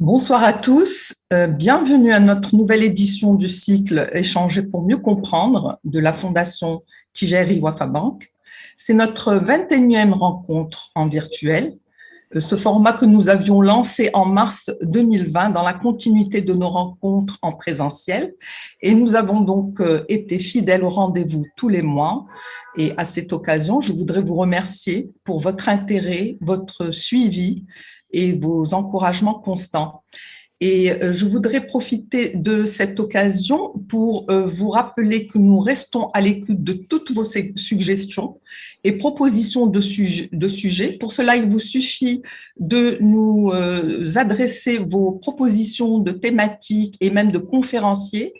Bonsoir à tous, bienvenue à notre nouvelle édition du cycle Échanger pour mieux comprendre de la Fondation Tijari Wafa Bank. C'est notre 21e rencontre en virtuel, ce format que nous avions lancé en mars 2020 dans la continuité de nos rencontres en présentiel. Et nous avons donc été fidèles au rendez-vous tous les mois. Et à cette occasion, je voudrais vous remercier pour votre intérêt, votre suivi et vos encouragements constants. Et je voudrais profiter de cette occasion pour vous rappeler que nous restons à l'écoute de toutes vos suggestions et propositions de sujets. Pour cela, il vous suffit de nous adresser vos propositions de thématiques et même de conférenciers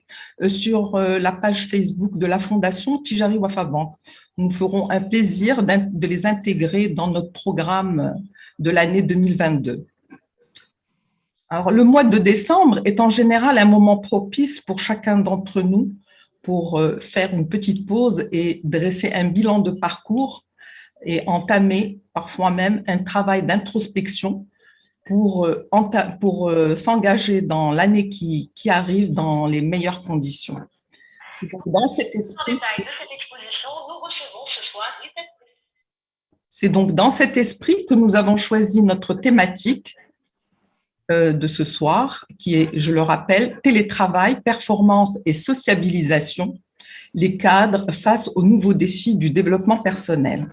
sur la page Facebook de la Fondation Tijari Wafa Bank. Nous ferons un plaisir de les intégrer dans notre programme de l'année 2022. Alors, le mois de décembre est en général un moment propice pour chacun d'entre nous pour faire une petite pause et dresser un bilan de parcours et entamer parfois même un travail d'introspection pour s'engager dans l'année qui arrive dans les meilleures conditions. C'est donc dans cet esprit que nous avons choisi notre thématique de ce soir, qui est, je le rappelle, télétravail, performance et sociabilisation, les cadres face aux nouveaux défis du développement personnel.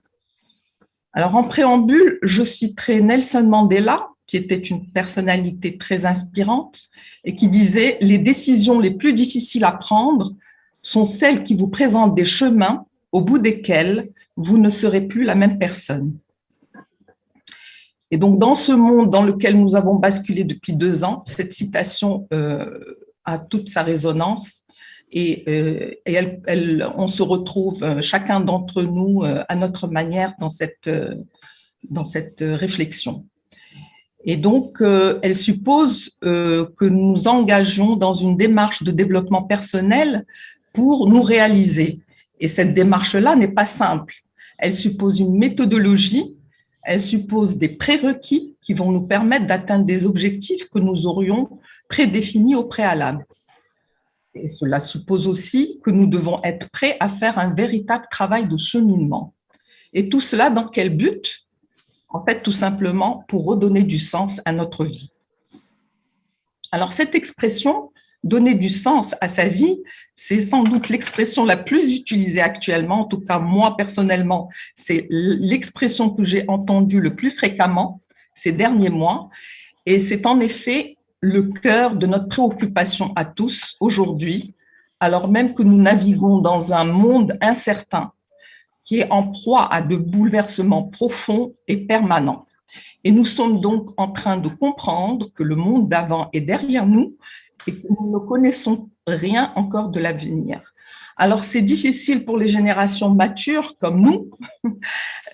Alors, en préambule, je citerai Nelson Mandela, qui était une personnalité très inspirante et qui disait « Les décisions les plus difficiles à prendre sont celles qui vous présentent des chemins au bout desquels vous ne serez plus la même personne. » Et donc, dans ce monde dans lequel nous avons basculé depuis 2 ans, cette citation a toute sa résonance et on se retrouve, chacun d'entre nous, à notre manière dans cette réflexion. Et donc, elle suppose que nous nous engageons dans une démarche de développement personnel pour nous réaliser. Et cette démarche-là n'est pas simple. Elle suppose une méthodologie. Elle suppose des prérequis qui vont nous permettre d'atteindre des objectifs que nous aurions prédéfinis au préalable. Et cela suppose aussi que nous devons être prêts à faire un véritable travail de cheminement. Et tout cela dans quel but? En fait, tout simplement pour redonner du sens à notre vie. Alors, cette expression « donner du sens à sa vie », c'est sans doute l'expression la plus utilisée actuellement. En tout cas, moi, personnellement, c'est l'expression que j'ai entendue le plus fréquemment ces derniers mois. Et c'est en effet le cœur de notre préoccupation à tous aujourd'hui, alors même que nous naviguons dans un monde incertain qui est en proie à de bouleversements profonds et permanents. Et nous sommes donc en train de comprendre que le monde d'avant est derrière nous et que nous ne connaissons rien encore de l'avenir. Alors, c'est difficile pour les générations matures comme nous,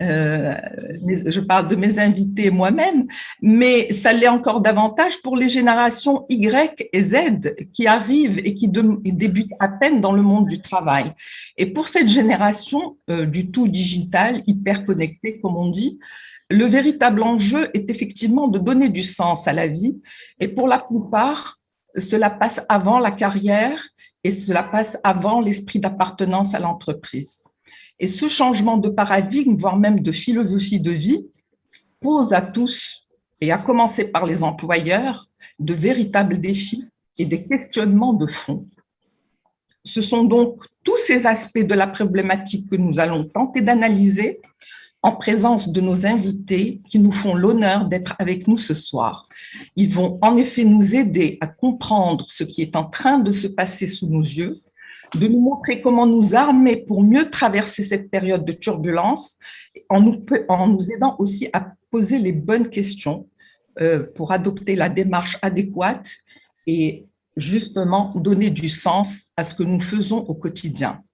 je parle de mes invités et moi-même, mais ça l'est encore davantage pour les générations Y et Z qui arrivent et qui débutent à peine dans le monde du travail. Et pour cette génération du tout digital, hyper connectée, comme on dit, le véritable enjeu est effectivement de donner du sens à la vie. Et pour la plupart, cela passe avant la carrière et cela passe avant l'esprit d'appartenance à l'entreprise. Et ce changement de paradigme, voire même de philosophie de vie, pose à tous, et à commencer par les employeurs, de véritables défis et des questionnements de fond. Ce sont donc tous ces aspects de la problématique que nous allons tenter d'analyser en présence de nos invités qui nous font l'honneur d'être avec nous ce soir. Ils vont en effet nous aider à comprendre ce qui est en train de se passer sous nos yeux, de nous montrer comment nous armer pour mieux traverser cette période de turbulence, en nous aidant aussi à poser les bonnes questions pour adopter la démarche adéquate et justement donner du sens à ce que nous faisons au quotidien.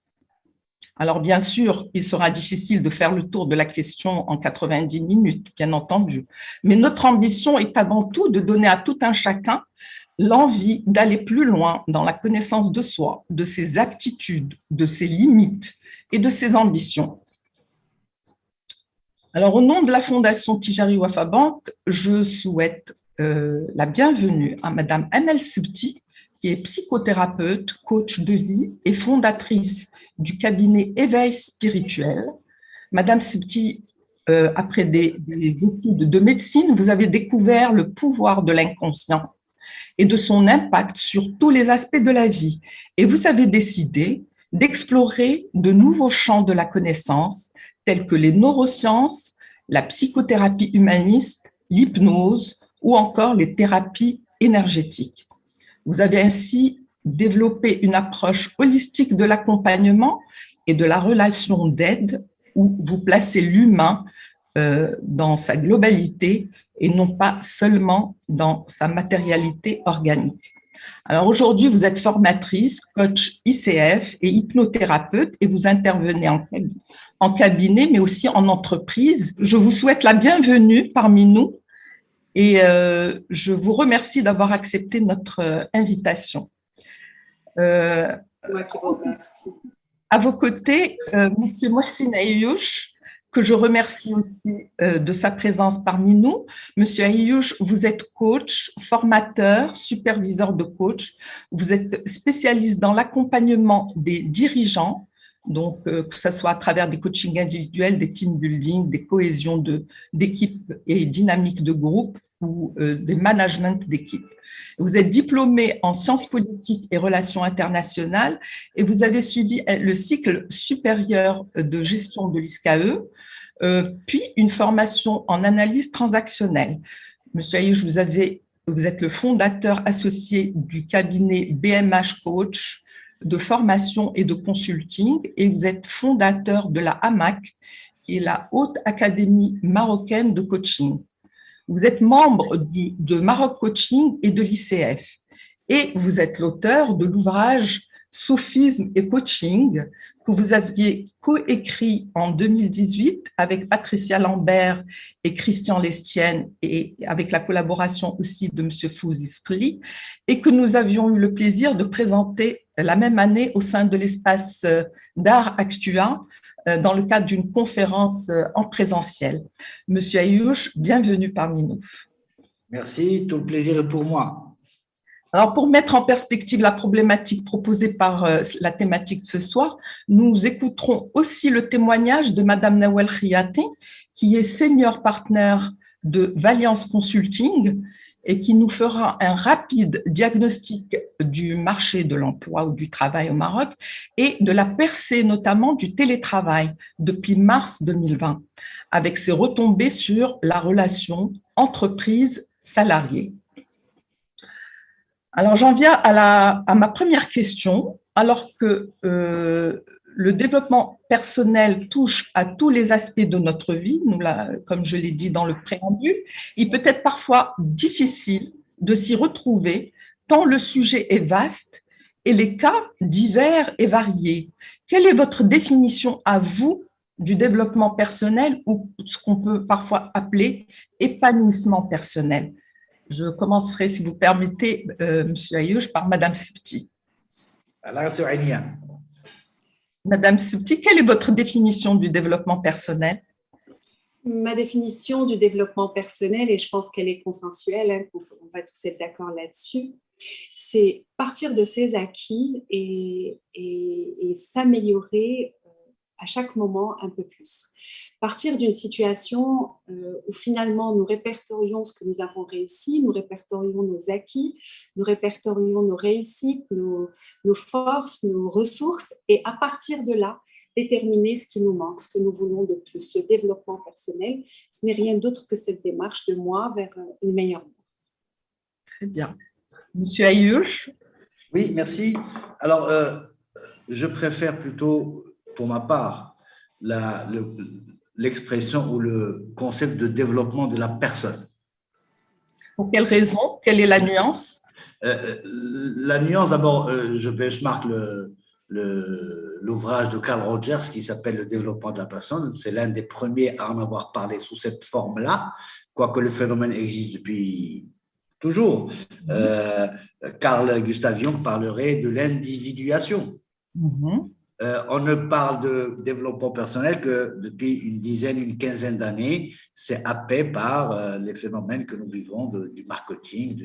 Alors, bien sûr, il sera difficile de faire le tour de la question en 90 minutes, bien entendu. Mais notre ambition est avant tout de donner à tout un chacun l'envie d'aller plus loin dans la connaissance de soi, de ses aptitudes, de ses limites et de ses ambitions. Alors, au nom de la Fondation Tijari Wafa Bank, je souhaite la bienvenue à Madame Amel Sebti, qui est psychothérapeute, coach de vie et fondatrice du cabinet Éveil Spirituel. Madame Sebti, après des études de médecine, vous avez découvert le pouvoir de l'inconscient et de son impact sur tous les aspects de la vie. Et vous avez décidé d'explorer de nouveaux champs de la connaissance, tels que les neurosciences, la psychothérapie humaniste, l'hypnose ou encore les thérapies énergétiques. Vous avez ainsi développé une approche holistique de l'accompagnement et de la relation d'aide où vous placez l'humain dans sa globalité et non pas seulement dans sa matérialité organique. Alors aujourd'hui, vous êtes formatrice, coach ICF et hypnothérapeute et vous intervenez en cabinet, mais aussi en entreprise. Je vous souhaite la bienvenue parmi nous et je vous remercie d'avoir accepté notre invitation. Moi qui vous remercie. À vos côtés, Monsieur Mohsin Aïouch, que je remercie aussi de sa présence parmi nous. Monsieur Aïouch, vous êtes coach, formateur, superviseur de coach. Vous êtes spécialiste dans l'accompagnement des dirigeants, donc que ce soit à travers des coachings individuels, des team building, des cohésions d'équipes et dynamiques de groupe ou des managements d'équipe. Vous êtes diplômé en sciences politiques et relations internationales et vous avez suivi le cycle supérieur de gestion de l'ISCAE, puis une formation en analyse transactionnelle. Monsieur Aïouch, vous êtes le fondateur associé du cabinet BMH Coach de formation et de consulting et vous êtes fondateur de la HAMAC, qui est la Haute Académie marocaine de coaching. Vous êtes membre de Maroc Coaching et de l'ICF. Et vous êtes l'auteur de l'ouvrage Sophisme et Coaching que vous aviez coécrit en 2018 avec Patricia Lambert et Christian Lestienne et avec la collaboration aussi de M. Fouzi Skli et que nous avions eu le plaisir de présenter la même année au sein de l'espace d'art Actua dans le cadre d'une conférence en présentiel. Monsieur Aïouch, bienvenue parmi nous. Merci, tout le plaisir est pour moi. Alors, pour mettre en perspective la problématique proposée par la thématique de ce soir, nous écouterons aussi le témoignage de Madame Nawel Khiaté, qui est senior partner de Valiance Consulting et qui nous fera un rapide diagnostic du marché de l'emploi ou du travail au Maroc et de la percée notamment du télétravail depuis mars 2020, avec ses retombées sur la relation entreprise-salarié. Alors, j'en viens à ma première question. Alors que le développement personnel touche à tous les aspects de notre vie, comme je l'ai dit dans le préambule, il peut être parfois difficile de s'y retrouver tant le sujet est vaste et les cas divers et variés. Quelle est votre définition à vous du développement personnel ou ce qu'on peut parfois appeler épanouissement personnel? Je commencerai, si vous permettez, M. Aïouch, par Mme Sebti. Madame Sebti, quelle est votre définition du développement personnel? Ma définition du développement personnel, et je pense qu'elle est consensuelle, hein, on va tous être d'accord là-dessus, c'est partir de ses acquis et s'améliorer à chaque moment un peu plus. Partir d'une situation où finalement nous répertorions ce que nous avons réussi, nous répertorions nos acquis, nous répertorions nos réussites, nos forces, nos ressources, et à partir de là, déterminer ce qui nous manque, ce que nous voulons de plus. Le développement personnel, ce n'est rien d'autre que cette démarche de moi vers une meilleure moi. Très bien. Monsieur Aïouch? Oui, merci. Alors, je préfère plutôt, pour ma part, l'expression ou le concept de développement de la personne. Pour quelle raison? Quelle est la nuance? La nuance, d'abord, je benchmark l'ouvrage de Carl Rogers qui s'appelle Le développement de la personne. C'est l'un des premiers à en avoir parlé sous cette forme-là, quoique le phénomène existe depuis toujours. Carl Gustav Jung parlerait de l'individuation. On ne parle de développement personnel que depuis une dizaine, une quinzaine d'années. C'est happé par les phénomènes que nous vivons du marketing.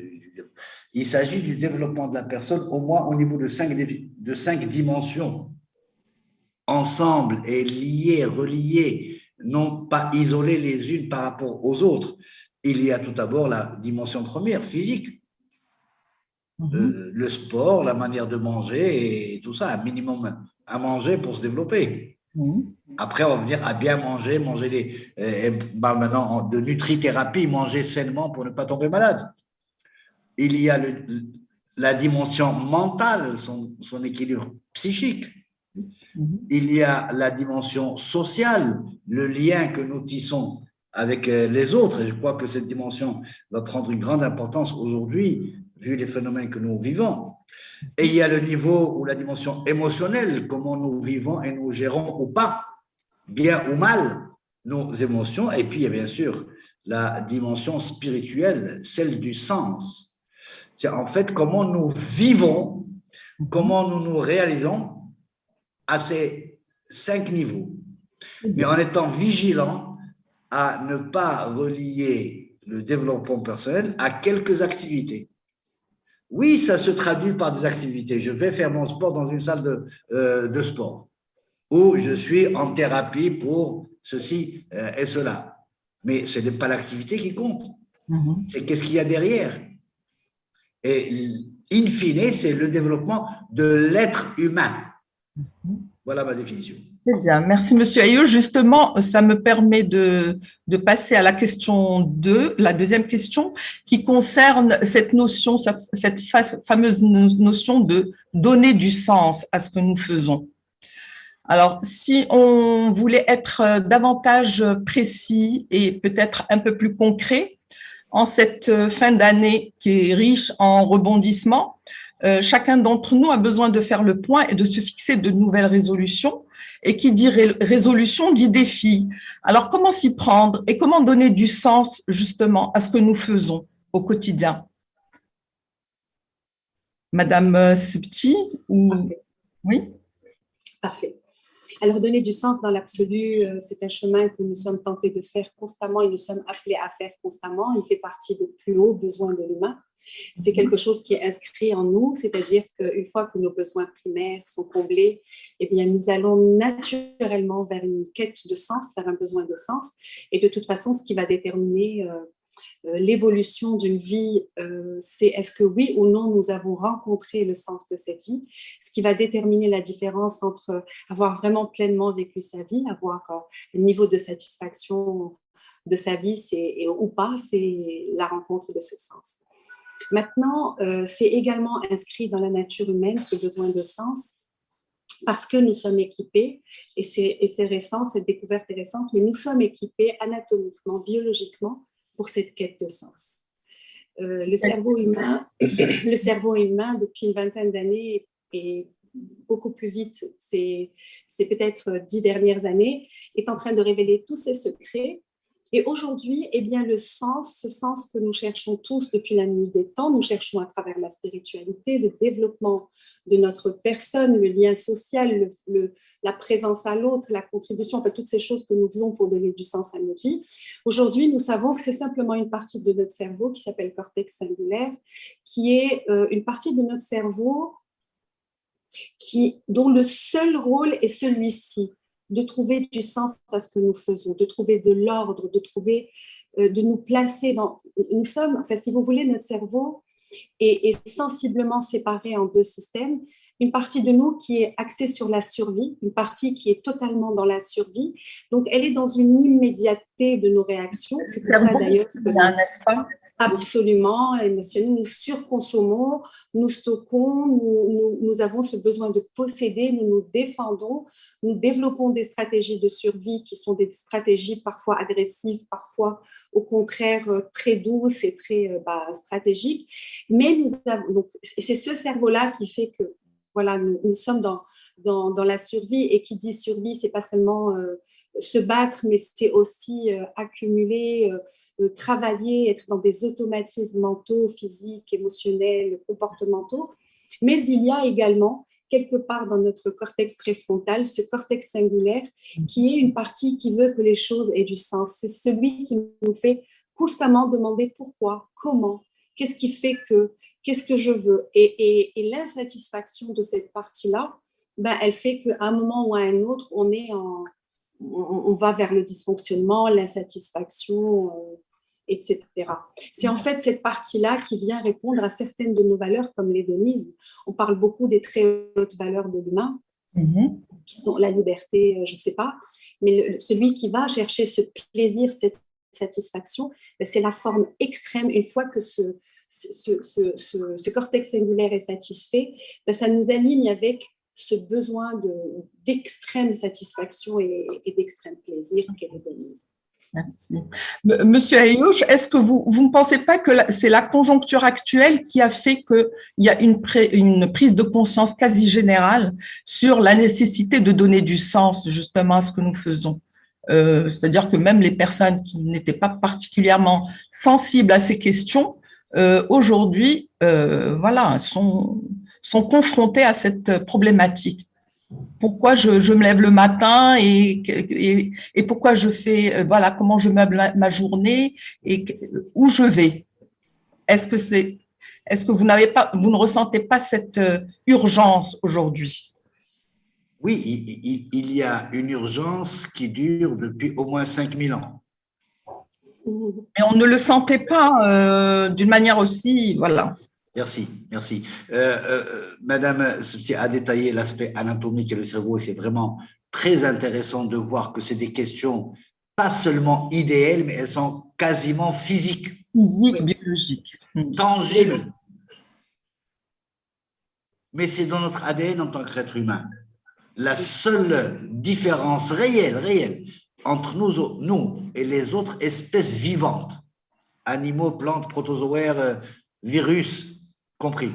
Il s'agit du développement de la personne au moins au niveau de cinq dimensions, ensemble et liées, reliées, non pas isolées les unes par rapport aux autres. Il y a tout d'abord la dimension première, physique. Le sport, la manière de manger et tout ça, un minimum à manger pour se développer. Après, on va venir à bien manger, on parle maintenant de nutrithérapie, manger sainement pour ne pas tomber malade. Il y a la dimension mentale, son équilibre psychique. Il y a la dimension sociale, le lien que nous tissons avec les autres. Et je crois que cette dimension va prendre une grande importance aujourd'hui, vu les phénomènes que nous vivons. Et il y a le niveau ou la dimension émotionnelle, comment nous vivons et nous gérons ou pas, bien ou mal, nos émotions. Et puis, il y a bien sûr la dimension spirituelle, celle du sens. C'est en fait comment nous vivons, comment nous nous réalisons à ces 5 niveaux, mais en étant vigilant à ne pas relier le développement personnel à quelques activités. Oui, ça se traduit par des activités. Je vais faire mon sport dans une salle de sport, ou je suis en thérapie pour ceci et cela. Mais ce n'est pas l'activité qui compte, c'est qu'est-ce qu'il y a derrière. Et in fine, c'est le développement de l'être humain. Voilà ma définition. Très bien, merci Monsieur Ayoub. Justement, ça me permet de passer à la question 2, la deuxième question, qui concerne cette notion, cette fameuse notion de donner du sens à ce que nous faisons. Alors, si on voulait être davantage précis et peut-être un peu plus concret, en cette fin d'année qui est riche en rebondissements, chacun d'entre nous a besoin de faire le point et de se fixer de nouvelles résolutions. Et qui dit résolution dit défi. Alors, comment s'y prendre et comment donner du sens justement à ce que nous faisons au quotidien? Madame Septi ou... Oui. Parfait. Alors, donner du sens dans l'absolu, c'est un chemin que nous sommes tentés de faire constamment et nous sommes appelés à faire constamment. Il fait partie des plus hauts besoins de l'humain. C'est quelque chose qui est inscrit en nous, c'est-à-dire qu'une fois que nos besoins primaires sont comblés, eh bien, nous allons naturellement vers une quête de sens, vers un besoin de sens. Et de toute façon, ce qui va déterminer l'évolution d'une vie, c'est est-ce que oui ou non nous avons rencontré le sens de cette vie. Ce qui va déterminer la différence entre avoir vraiment pleinement vécu sa vie, avoir le niveau de satisfaction de sa vie ou pas, c'est la rencontre de ce sens. Maintenant, c'est également inscrit dans la nature humaine, ce besoin de sens, parce que nous sommes équipés, et c'est récent, cette découverte est récente, mais nous sommes équipés anatomiquement, biologiquement, pour cette quête de sens. Le cerveau humain, depuis une vingtaine d'années, et beaucoup plus vite, c'est peut-être 10 dernières années, est en train de révéler tous ses secrets. Et aujourd'hui, eh bien, le sens, ce sens que nous cherchons tous depuis la nuit des temps, nous cherchons à travers la spiritualité, le développement de notre personne, le lien social, la présence à l'autre, la contribution, enfin, toutes ces choses que nous faisons pour donner du sens à notre vie. Aujourd'hui, nous savons que c'est simplement une partie de notre cerveau qui s'appelle cortex singulaire, qui est une partie de notre cerveau dont le seul rôle est celui-ci, de trouver du sens à ce que nous faisons, de trouver de l'ordre, de nous placer dans... Nous sommes, enfin, si vous voulez, notre cerveau est sensiblement séparé en 2 systèmes. Une partie de nous qui est axée sur la survie, une partie qui est totalement dans la survie. Donc, elle est dans une immédiateté de nos réactions. C'est pour ça d'ailleurs que n'est-ce pas? Absolument, émotionnel, nous surconsommons, nous stockons, nous avons ce besoin de posséder, nous nous défendons, nous développons des stratégies de survie qui sont des stratégies parfois agressives, parfois au contraire très douces et très stratégiques. Mais c'est ce cerveau-là qui fait que voilà, nous sommes dans la survie, et qui dit survie, c'est pas seulement se battre, mais c'est aussi accumuler, travailler, être dans des automatismes mentaux, physiques, émotionnels, comportementaux. Mais il y a également quelque part dans notre cortex préfrontal, ce cortex singulaire, qui est une partie qui veut que les choses aient du sens. C'est celui qui nous fait constamment demander pourquoi, comment, qu'est-ce qui fait que, qu'est-ce que je veux. Et l'insatisfaction de cette partie-là, ben, elle fait qu'à un moment ou à un autre, on va vers le dysfonctionnement, l'insatisfaction, etc. C'est en fait cette partie-là qui vient répondre à certaines de nos valeurs comme l'hédonisme. On parle beaucoup des très hautes valeurs de l'humain, qui sont la liberté, je ne sais pas, mais celui qui va chercher ce plaisir, cette satisfaction, c'est la forme extrême. Une fois que ce cortex singulaire est satisfait, ça nous aligne avec ce besoin d'extrême satisfaction et d'extrême plaisir qu'est l'hédonisme. Merci. Monsieur Ayouch, est-ce que vous ne pensez pas que c'est la conjoncture actuelle qui a fait qu'il y a une prise de conscience quasi générale sur la nécessité de donner du sens justement à ce que nous faisons? C'est-à-dire que même les personnes qui n'étaient pas particulièrement sensibles à ces questions, aujourd'hui, voilà, sont confrontées à cette problématique. Pourquoi je me lève le matin et pourquoi je fais, voilà, comment je meuble ma journée et où je vais. Est-ce que vous ne ressentez pas cette urgence aujourd'hui? Oui, il y a une urgence qui dure depuis au moins 5000 ans. Mais on ne le sentait pas d'une manière aussi, voilà. Merci, merci. Madame a détaillé l'aspect anatomique et le cerveau et c'est vraiment très intéressant de voir que c'est des questions pas seulement idéales, mais elles sont quasiment physiques. Physiques, biologiques. Tangibles. Mais c'est dans notre ADN en tant qu'être humain. La seule différence réelle entre nous et les autres espèces vivantes, animaux, plantes, protozoaires, virus compris,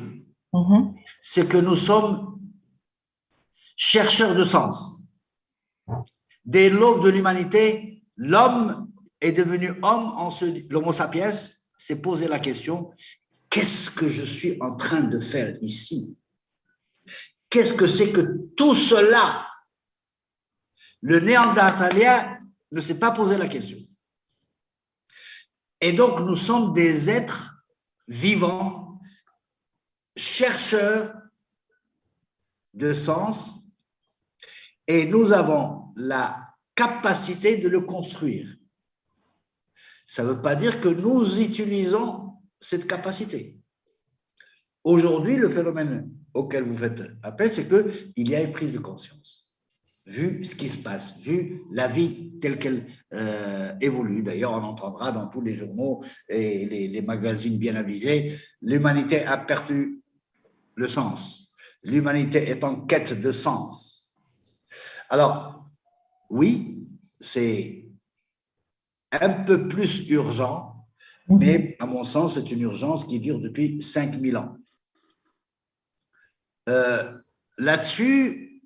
c'est que nous sommes chercheurs de sens. Dès l'aube de l'humanité, l'homme est devenu homme, l'homo sapiens s'est posé la question, qu'est-ce que je suis en train de faire ici? Qu'est-ce que c'est que tout cela? Le néandertalien ne s'est pas posé la question. Et donc, nous sommes des êtres vivants, chercheurs de sens, et nous avons la capacité de le construire. Ça ne veut pas dire que nous utilisons cette capacité. Aujourd'hui, le phénomène auquel vous faites appel, c'est qu'il y a une prise de conscience. Vu ce qui se passe, vu la vie telle qu'elle évolue, d'ailleurs on entendra dans tous les journaux et les magazines bien avisés, l'humanité a perdu le sens. L'humanité est en quête de sens. Alors, oui, c'est un peu plus urgent, mais à mon sens, c'est une urgence qui dure depuis 5000 ans. Là-dessus,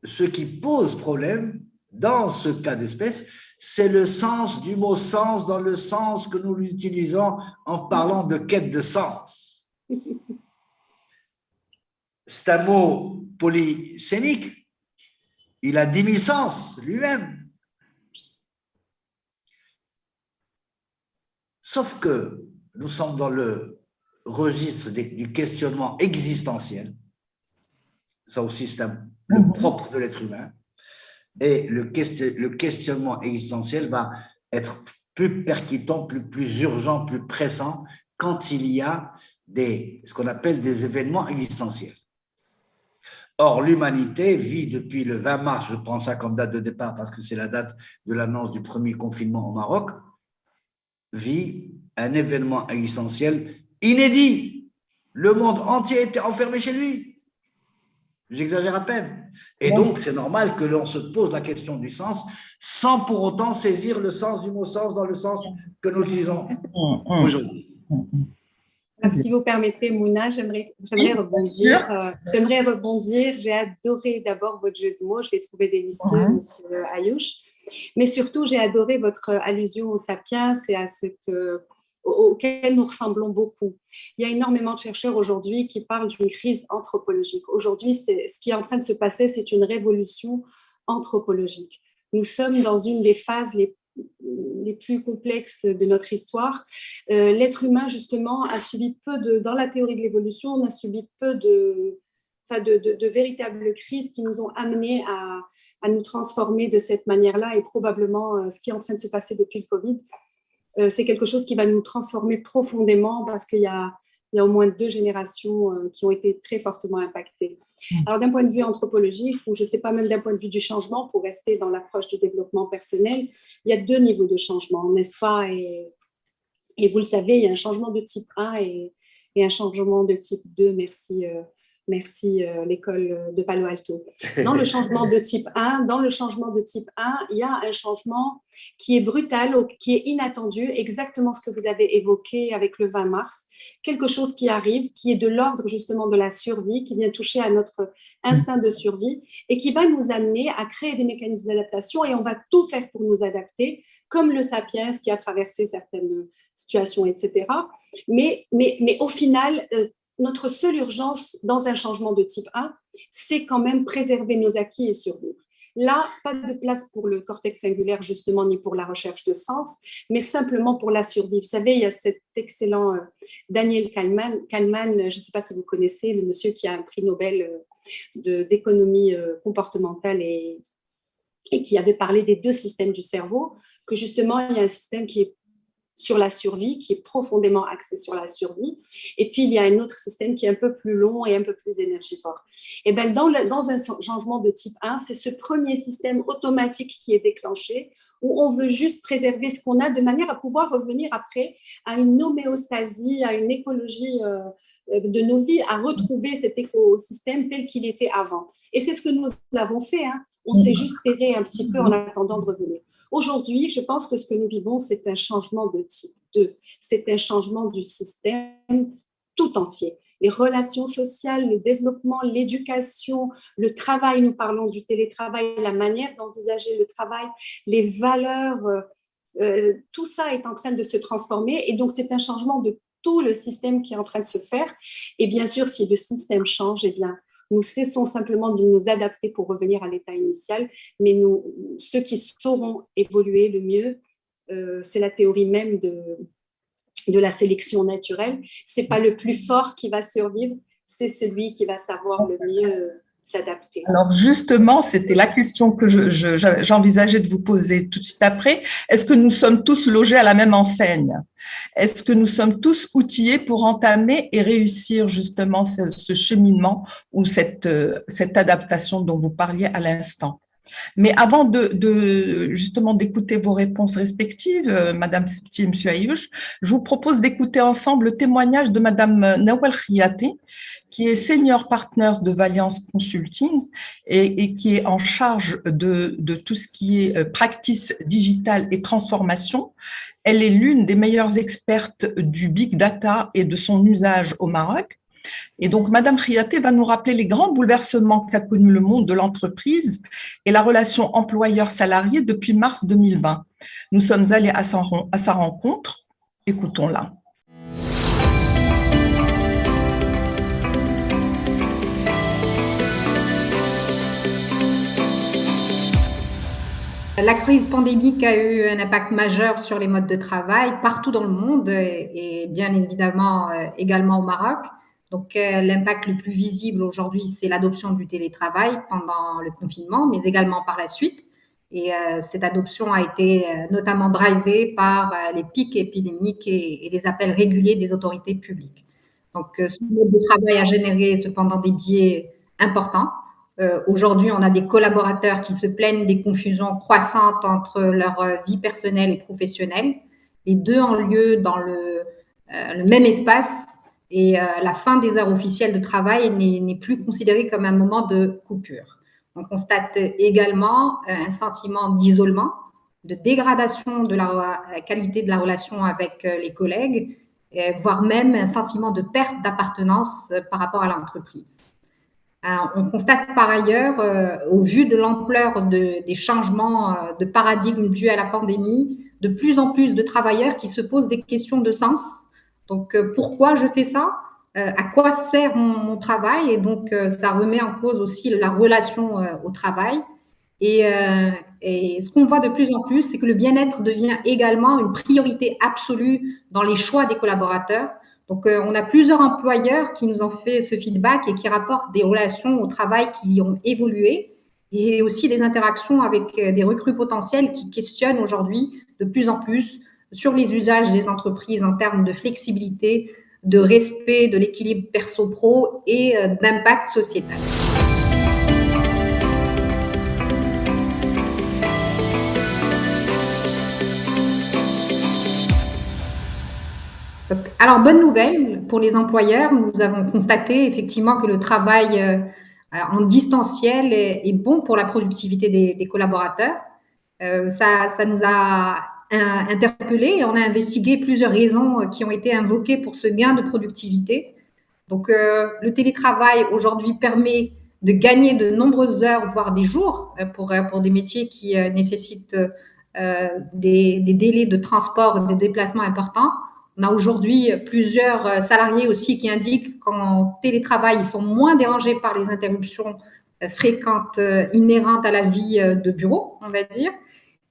ce qui pose problème dans ce cas d'espèce, c'est le sens du mot sens dans le sens que nous l'utilisons en parlant de quête de sens. C'est un mot polysémique, il a 10 000 sens lui-même. Sauf que nous sommes dans le registre du questionnement existentiel. Ça aussi, c'est le propre de l'être humain. Et le questionnement existentiel va être plus percutant, plus urgent, plus pressant quand il y a ce qu'on appelle des événements existentiels. Or, l'humanité vit depuis le 20 mars, je prends ça comme date de départ parce que c'est la date de l'annonce du premier confinement au Maroc, vit un événement existentiel inédit. Le monde entier était enfermé chez lui. J'exagère à peine. Et donc, c'est normal que l'on se pose la question du sens sans pour autant saisir le sens du mot sens dans le sens que nous utilisons aujourd'hui. Si vous permettez, Mouna, j'aimerais rebondir. J'aimerais rebondir. J'ai adoré d'abord votre jeu de mots. Je l'ai trouvé délicieux, Monsieur Ayouch. Mais surtout, j'ai adoré votre allusion aux sapiens et à cette auquel nous ressemblons beaucoup. Il y a énormément de chercheurs aujourd'hui qui parlent d'une crise anthropologique. Aujourd'hui, ce qui est en train de se passer, c'est une révolution anthropologique. Nous sommes dans une des phases les plus complexes de notre histoire. L'être humain, justement, a subi dans la théorie de l'évolution, on a subi peu de véritables crises qui nous ont amenés à nous transformer de cette manière-là, et probablement ce qui est en train de se passer depuis le Covid, c'est quelque chose qui va nous transformer profondément, parce qu'il y a au moins 2 générations qui ont été très fortement impactées. Alors, d'un point de vue anthropologique, ou je ne sais pas, même d'un point de vue du changement, pour rester dans l'approche du développement personnel, il y a 2 niveaux de changement, n'est-ce pas? Et vous le savez, il y a un changement de type 1 et un changement de type 2. Merci l'école de Palo Alto. Dans le changement de type 1, il y a un changement qui est brutal, qui est inattendu, exactement ce que vous avez évoqué avec le 20 mars, quelque chose qui arrive, qui est de l'ordre justement de la survie, qui vient toucher à notre instinct de survie et qui va nous amener à créer des mécanismes d'adaptation, et on va tout faire pour nous adapter, comme le sapiens qui a traversé certaines situations, etc. Mais au final, notre seule urgence dans un changement de type 1, c'est quand même préserver nos acquis et survivre. Là, pas de place pour le cortex singulaire, justement, ni pour la recherche de sens, mais simplement pour la survie. Vous savez, il y a cet excellent Daniel Kahneman, je ne sais pas si vous connaissez, le monsieur qui a un prix Nobel d'économie comportementale et qui avait parlé des 2 systèmes du cerveau, que justement, il y a un système qui est sur la survie, qui est profondément axé sur la survie. Et puis, il y a un autre système qui est un peu plus long et un peu plus énergivore. Et bien, dans un changement de type 1, c'est ce premier système automatique qui est déclenché, où on veut juste préserver ce qu'on a de manière à pouvoir revenir après à une homéostasie, à une écologie de nos vies, à retrouver cet écosystème tel qu'il était avant. Et c'est ce que nous avons fait. On s'est juste terré un petit peu en attendant de revenir. Aujourd'hui, je pense que ce que nous vivons, c'est un changement de type 2. C'est un changement du système tout entier. Les relations sociales, le développement, l'éducation, le travail, nous parlons du télétravail, la manière d'envisager le travail, les valeurs, tout ça est en train de se transformer. Et donc, c'est un changement de tout le système qui est en train de se faire. Et bien sûr, si le système change, eh bien, nous cessons simplement de nous adapter pour revenir à l'état initial, mais ceux qui sauront évoluer le mieux, c'est la théorie même de la sélection naturelle. Ce n'est pas le plus fort qui va survivre, c'est celui qui va savoir le mieux s'adapter. Alors justement, c'était la question que j'envisageais de vous poser tout de suite après. Est-ce que nous sommes tous logés à la même enseigne? Est-ce que nous sommes tous outillés pour entamer et réussir justement ce cheminement ou cette adaptation dont vous parliez à l'instant? Mais avant justement d'écouter vos réponses respectives, Madame Septi et Monsieur Ayouch, je vous propose d'écouter ensemble le témoignage de Madame Nawal Khiaté, qui est senior partner de Valiance Consulting et qui est en charge de tout ce qui est practice digitale et transformation. Elle est l'une des meilleures expertes du big data et de son usage au Maroc. Et donc, Madame Khiaté va nous rappeler les grands bouleversements qu'a connu le monde de l'entreprise et la relation employeur-salarié depuis mars 2020. Nous sommes allés à sa rencontre. Écoutons-la. La crise pandémique a eu un impact majeur sur les modes de travail partout dans le monde et bien évidemment également au Maroc. Donc, l'impact le plus visible aujourd'hui, c'est l'adoption du télétravail pendant le confinement, mais également par la suite. Et cette adoption a été notamment drivée par les pics épidémiques et les appels réguliers des autorités publiques. Donc, ce mode de travail a généré cependant des biais importants. Aujourd'hui, on a des collaborateurs qui se plaignent des confusions croissantes entre leur vie personnelle et professionnelle. Les deux ont lieu dans le même espace et la fin des heures officielles de travail n'est plus considérée comme un moment de coupure. On constate également un sentiment d'isolement, de dégradation de la qualité de la relation avec les collègues, voire même un sentiment de perte d'appartenance par rapport à l'entreprise. On constate par ailleurs, au vu de l'ampleur des changements de paradigme dus à la pandémie, de plus en plus de travailleurs qui se posent des questions de sens. Donc, pourquoi je fais ça? À quoi sert mon travail? Et donc, ça remet en cause aussi la relation au travail. Et ce qu'on voit de plus en plus, c'est que le bien-être devient également une priorité absolue dans les choix des collaborateurs. Donc, on a plusieurs employeurs qui nous ont fait ce feedback et qui rapportent des relations au travail qui ont évolué et aussi des interactions avec des recrues potentielles qui questionnent aujourd'hui de plus en plus sur les usages des entreprises en termes de flexibilité, de respect de l'équilibre perso-pro et d'impact sociétal. Alors, bonne nouvelle pour les employeurs, nous avons constaté effectivement que le travail en distanciel est bon pour la productivité des collaborateurs. Ça nous a interpellés et on a investigué plusieurs raisons qui ont été invoquées pour ce gain de productivité. Donc, le télétravail aujourd'hui permet de gagner de nombreuses heures, voire des jours, pour des métiers qui nécessitent des délais de transport, des déplacements importants. On a aujourd'hui plusieurs salariés aussi qui indiquent qu'en télétravail, ils sont moins dérangés par les interruptions fréquentes inhérentes à la vie de bureau, on va dire.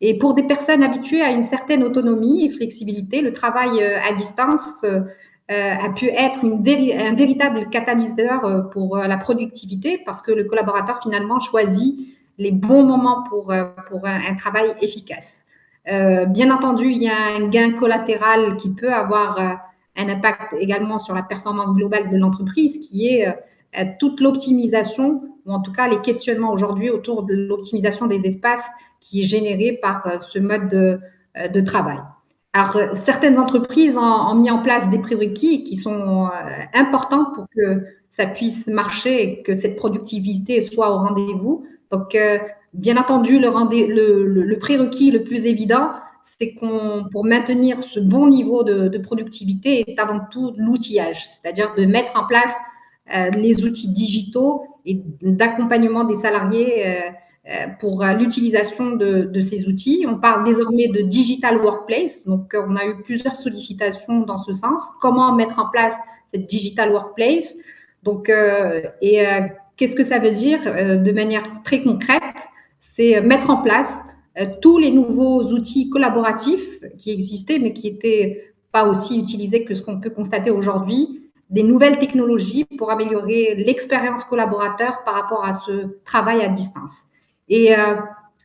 Et pour des personnes habituées à une certaine autonomie et flexibilité, le travail à distance a pu être un véritable catalyseur pour la productivité parce que le collaborateur finalement choisit les bons moments pour un travail efficace. Bien entendu, il y a un gain collatéral qui peut avoir un impact également sur la performance globale de l'entreprise, qui est toute l'optimisation, ou en tout cas les questionnements aujourd'hui autour de l'optimisation des espaces qui est générée par ce mode de travail. Alors, certaines entreprises ont mis en place des prérequis qui sont importants pour que ça puisse marcher et que cette productivité soit au rendez-vous. Donc, bien entendu, le prérequis le plus évident, c'est pour maintenir ce bon niveau de productivité est avant tout l'outillage, c'est-à-dire de mettre en place les outils digitaux et d'accompagnement des salariés pour l'utilisation de ces outils. On parle désormais de digital workplace, donc on a eu plusieurs sollicitations dans ce sens. Comment mettre en place cette digital workplace? Donc, qu'est-ce que ça veut dire de manière très concrète? C'est mettre en place tous les nouveaux outils collaboratifs qui existaient, mais qui n'étaient pas aussi utilisés que ce qu'on peut constater aujourd'hui, des nouvelles technologies pour améliorer l'expérience collaborateur par rapport à ce travail à distance. Et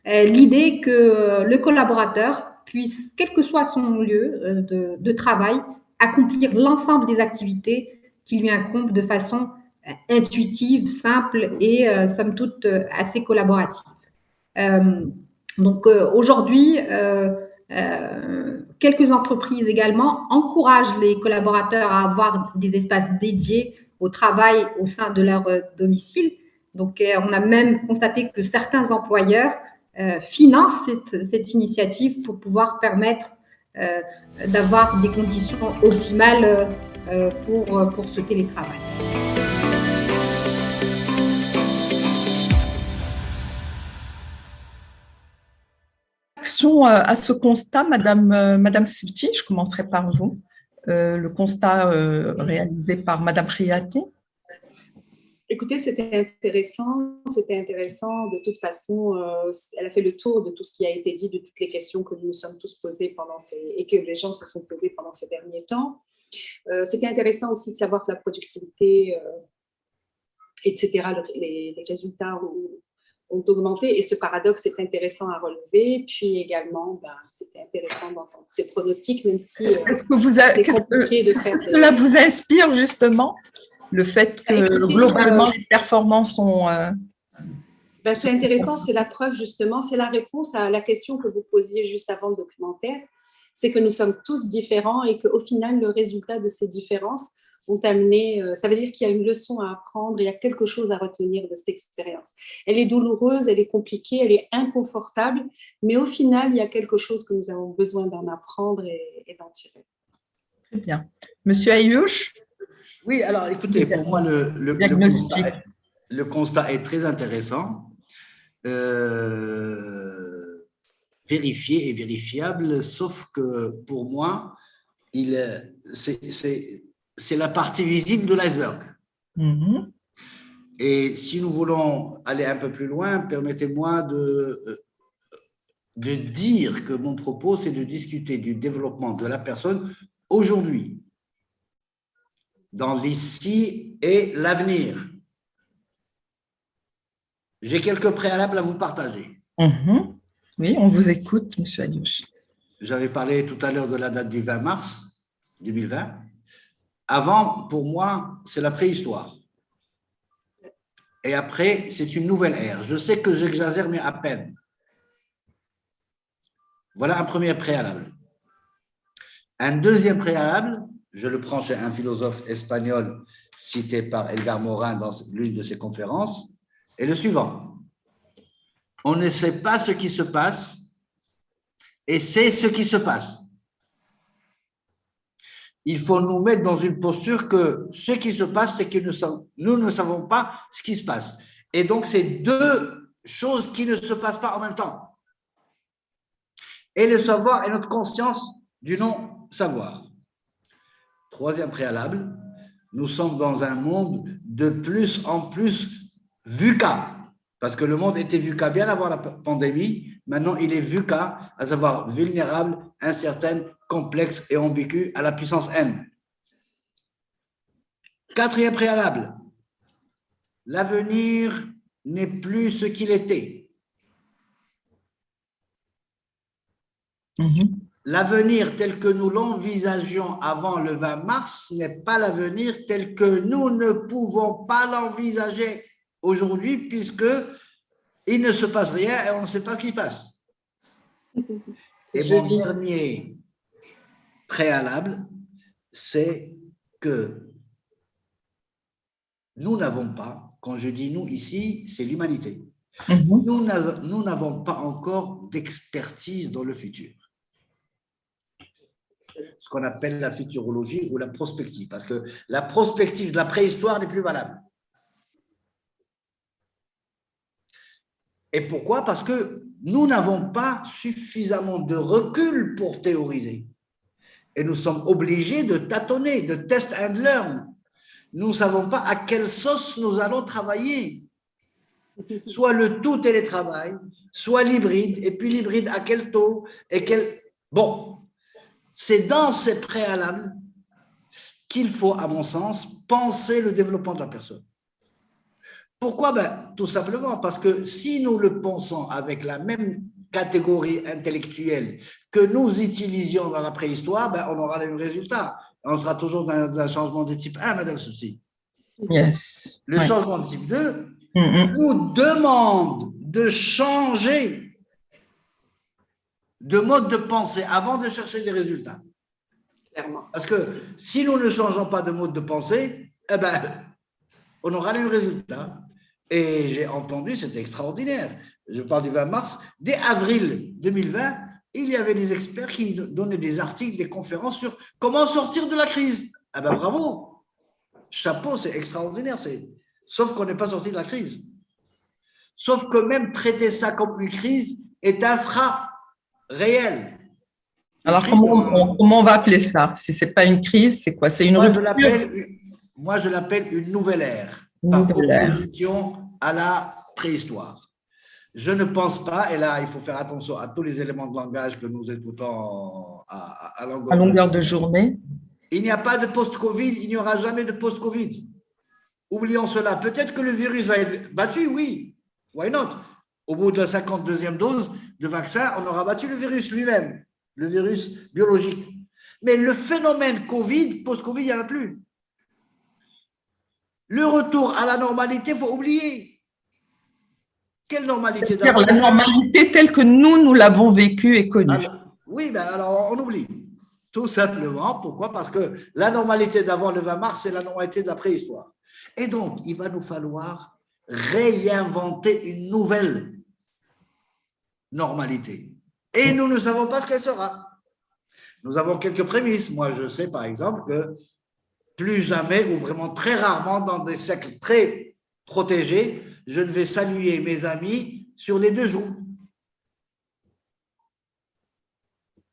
l'idée que le collaborateur puisse, quel que soit son lieu de travail, accomplir l'ensemble des activités qui lui incombent de façon intuitive, simple et somme toute assez collaborative. Donc aujourd'hui, quelques entreprises également encouragent les collaborateurs à avoir des espaces dédiés au travail au sein de leur domicile. Donc, on a même constaté que certains employeurs financent cette initiative pour pouvoir permettre d'avoir des conditions optimales pour ce télétravail. À ce constat, Madame Sivti, je commencerai par vous. Le constat réalisé par Madame Riati. Écoutez, c'était intéressant. De toute façon, elle a fait le tour de tout ce qui a été dit, de toutes les questions que nous nous sommes tous posées et que les gens se sont posées pendant ces derniers temps. C'était intéressant aussi de savoir que la productivité, etc., les résultats ont augmenté et ce paradoxe est intéressant à relever. Puis également, c'était intéressant d'entendre ces pronostics, même si c'est compliqué de faire. Est-ce que cela vous inspire justement, le fait que globalement les performances sont… c'est intéressant, c'est la preuve justement, c'est la réponse à la question que vous posiez juste avant le documentaire, c'est que nous sommes tous différents et qu'au final, le résultat de ces différences ont amené, ça veut dire qu'il y a une leçon à apprendre, il y a quelque chose à retenir de cette expérience. Elle est douloureuse, elle est compliquée, elle est inconfortable, mais au final, il y a quelque chose que nous avons besoin d'en apprendre et d'en tirer. Très bien. Monsieur Ayouch? Oui, alors écoutez, pour moi, le constat est très intéressant. vérifié et vérifiable, sauf que pour moi, c'est la partie visible de l'iceberg. Mhm. Et si nous voulons aller un peu plus loin, permettez-moi de dire que mon propos, c'est de discuter du développement de la personne aujourd'hui, dans l'ici et l'avenir. J'ai quelques préalables à vous partager. Mhm. Oui, on vous écoute, Monsieur Aliouche. J'avais parlé tout à l'heure de la date du 20 mars 2020. Avant, pour moi, c'est la préhistoire. Et après, c'est une nouvelle ère. Je sais que j'exagère, mais à peine. Voilà un premier préalable. Un deuxième préalable, je le prends chez un philosophe espagnol cité par Edgar Morin dans l'une de ses conférences, est le suivant. On ne sait pas ce qui se passe et c'est ce qui se passe. Il faut nous mettre dans une posture que ce qui se passe, c'est que nous ne savons pas ce qui se passe. Et donc, c'est deux choses qui ne se passent pas en même temps. Et le savoir et notre conscience du non-savoir. Troisième préalable, nous sommes dans un monde de plus en plus VUCA, parce que le monde était VUCA bien avant la pandémie, maintenant il est VUCA, à savoir vulnérable, incertain, complexe et ambigu à la puissance N. Quatrième préalable, l'avenir n'est plus ce qu'il était. L'avenir tel que nous l'envisagions avant le 20 mars n'est pas l'avenir tel que nous ne pouvons pas l'envisager aujourd'hui, puisqu'il ne se passe rien et on ne sait pas ce qui passe. Et mon dernier préalable, c'est que nous n'avons pas, quand je dis nous ici, c'est l'humanité, nous n'avons pas encore d'expertise dans le futur. Ce qu'on appelle la futurologie ou la prospective, parce que la prospective de la préhistoire n'est plus valable. Et pourquoi? Parce que nous n'avons pas suffisamment de recul pour théoriser. Et nous sommes obligés de tâtonner, de test and learn. Nous ne savons pas à quelle sauce nous allons travailler. Soit le tout télétravail, soit l'hybride, et puis l'hybride à quel taux, et quel... Bon. C'est dans ces préalables qu'il faut, à mon sens, penser le développement de la personne. Pourquoi? Tout simplement parce que si nous le pensons avec la même catégorie intellectuelle que nous utilisions dans la préhistoire, on aura les mêmes résultats. On sera toujours dans un changement de type 1, Madame Souci. Yes. Le changement de type 2 nous demande de changer de mode de pensée avant de chercher des résultats. Clairement. Parce que si nous ne changeons pas de mode de pensée, on aura les résultats. Et j'ai entendu, c'était extraordinaire. Je parle du 20 mars. Dès avril 2020, il y avait des experts qui donnaient des articles, des conférences sur comment sortir de la crise. Bravo. Chapeau, c'est extraordinaire. Sauf qu'on n'est pas sorti de la crise. Sauf que même traiter ça comme une crise est réel. Alors, comment on va appeler ça? Si ce n'est pas une crise, c'est quoi? C'est une rupture? Moi, je l'appelle une nouvelle ère, par opposition à la préhistoire. Je ne pense pas, et là, il faut faire attention à tous les éléments de langage que nous écoutons à longueur de journée. Il n'y a pas de post-Covid, il n'y aura jamais de post-Covid. Oublions cela. Peut-être que le virus va être battu, oui. Why not? Au bout de la 52e dose de vaccin, on aura battu le virus lui-même, le virus biologique. Mais le phénomène Covid, post-Covid, il n'y en a plus. Le retour à la normalité, il faut oublier. Quelle normalité? La normalité telle que nous l'avons vécue et connue. Oui, alors on oublie. Tout simplement. Pourquoi? Parce que la normalité d'avant le 20 mars, c'est la normalité de la préhistoire. Et donc, il va nous falloir réinventer une nouvelle normalité. Et nous ne savons pas ce qu'elle sera. Nous avons quelques prémices. Moi, je sais par exemple que plus jamais, ou vraiment très rarement, dans des cercles très protégés, je ne vais saluer mes amis sur les 2 jours.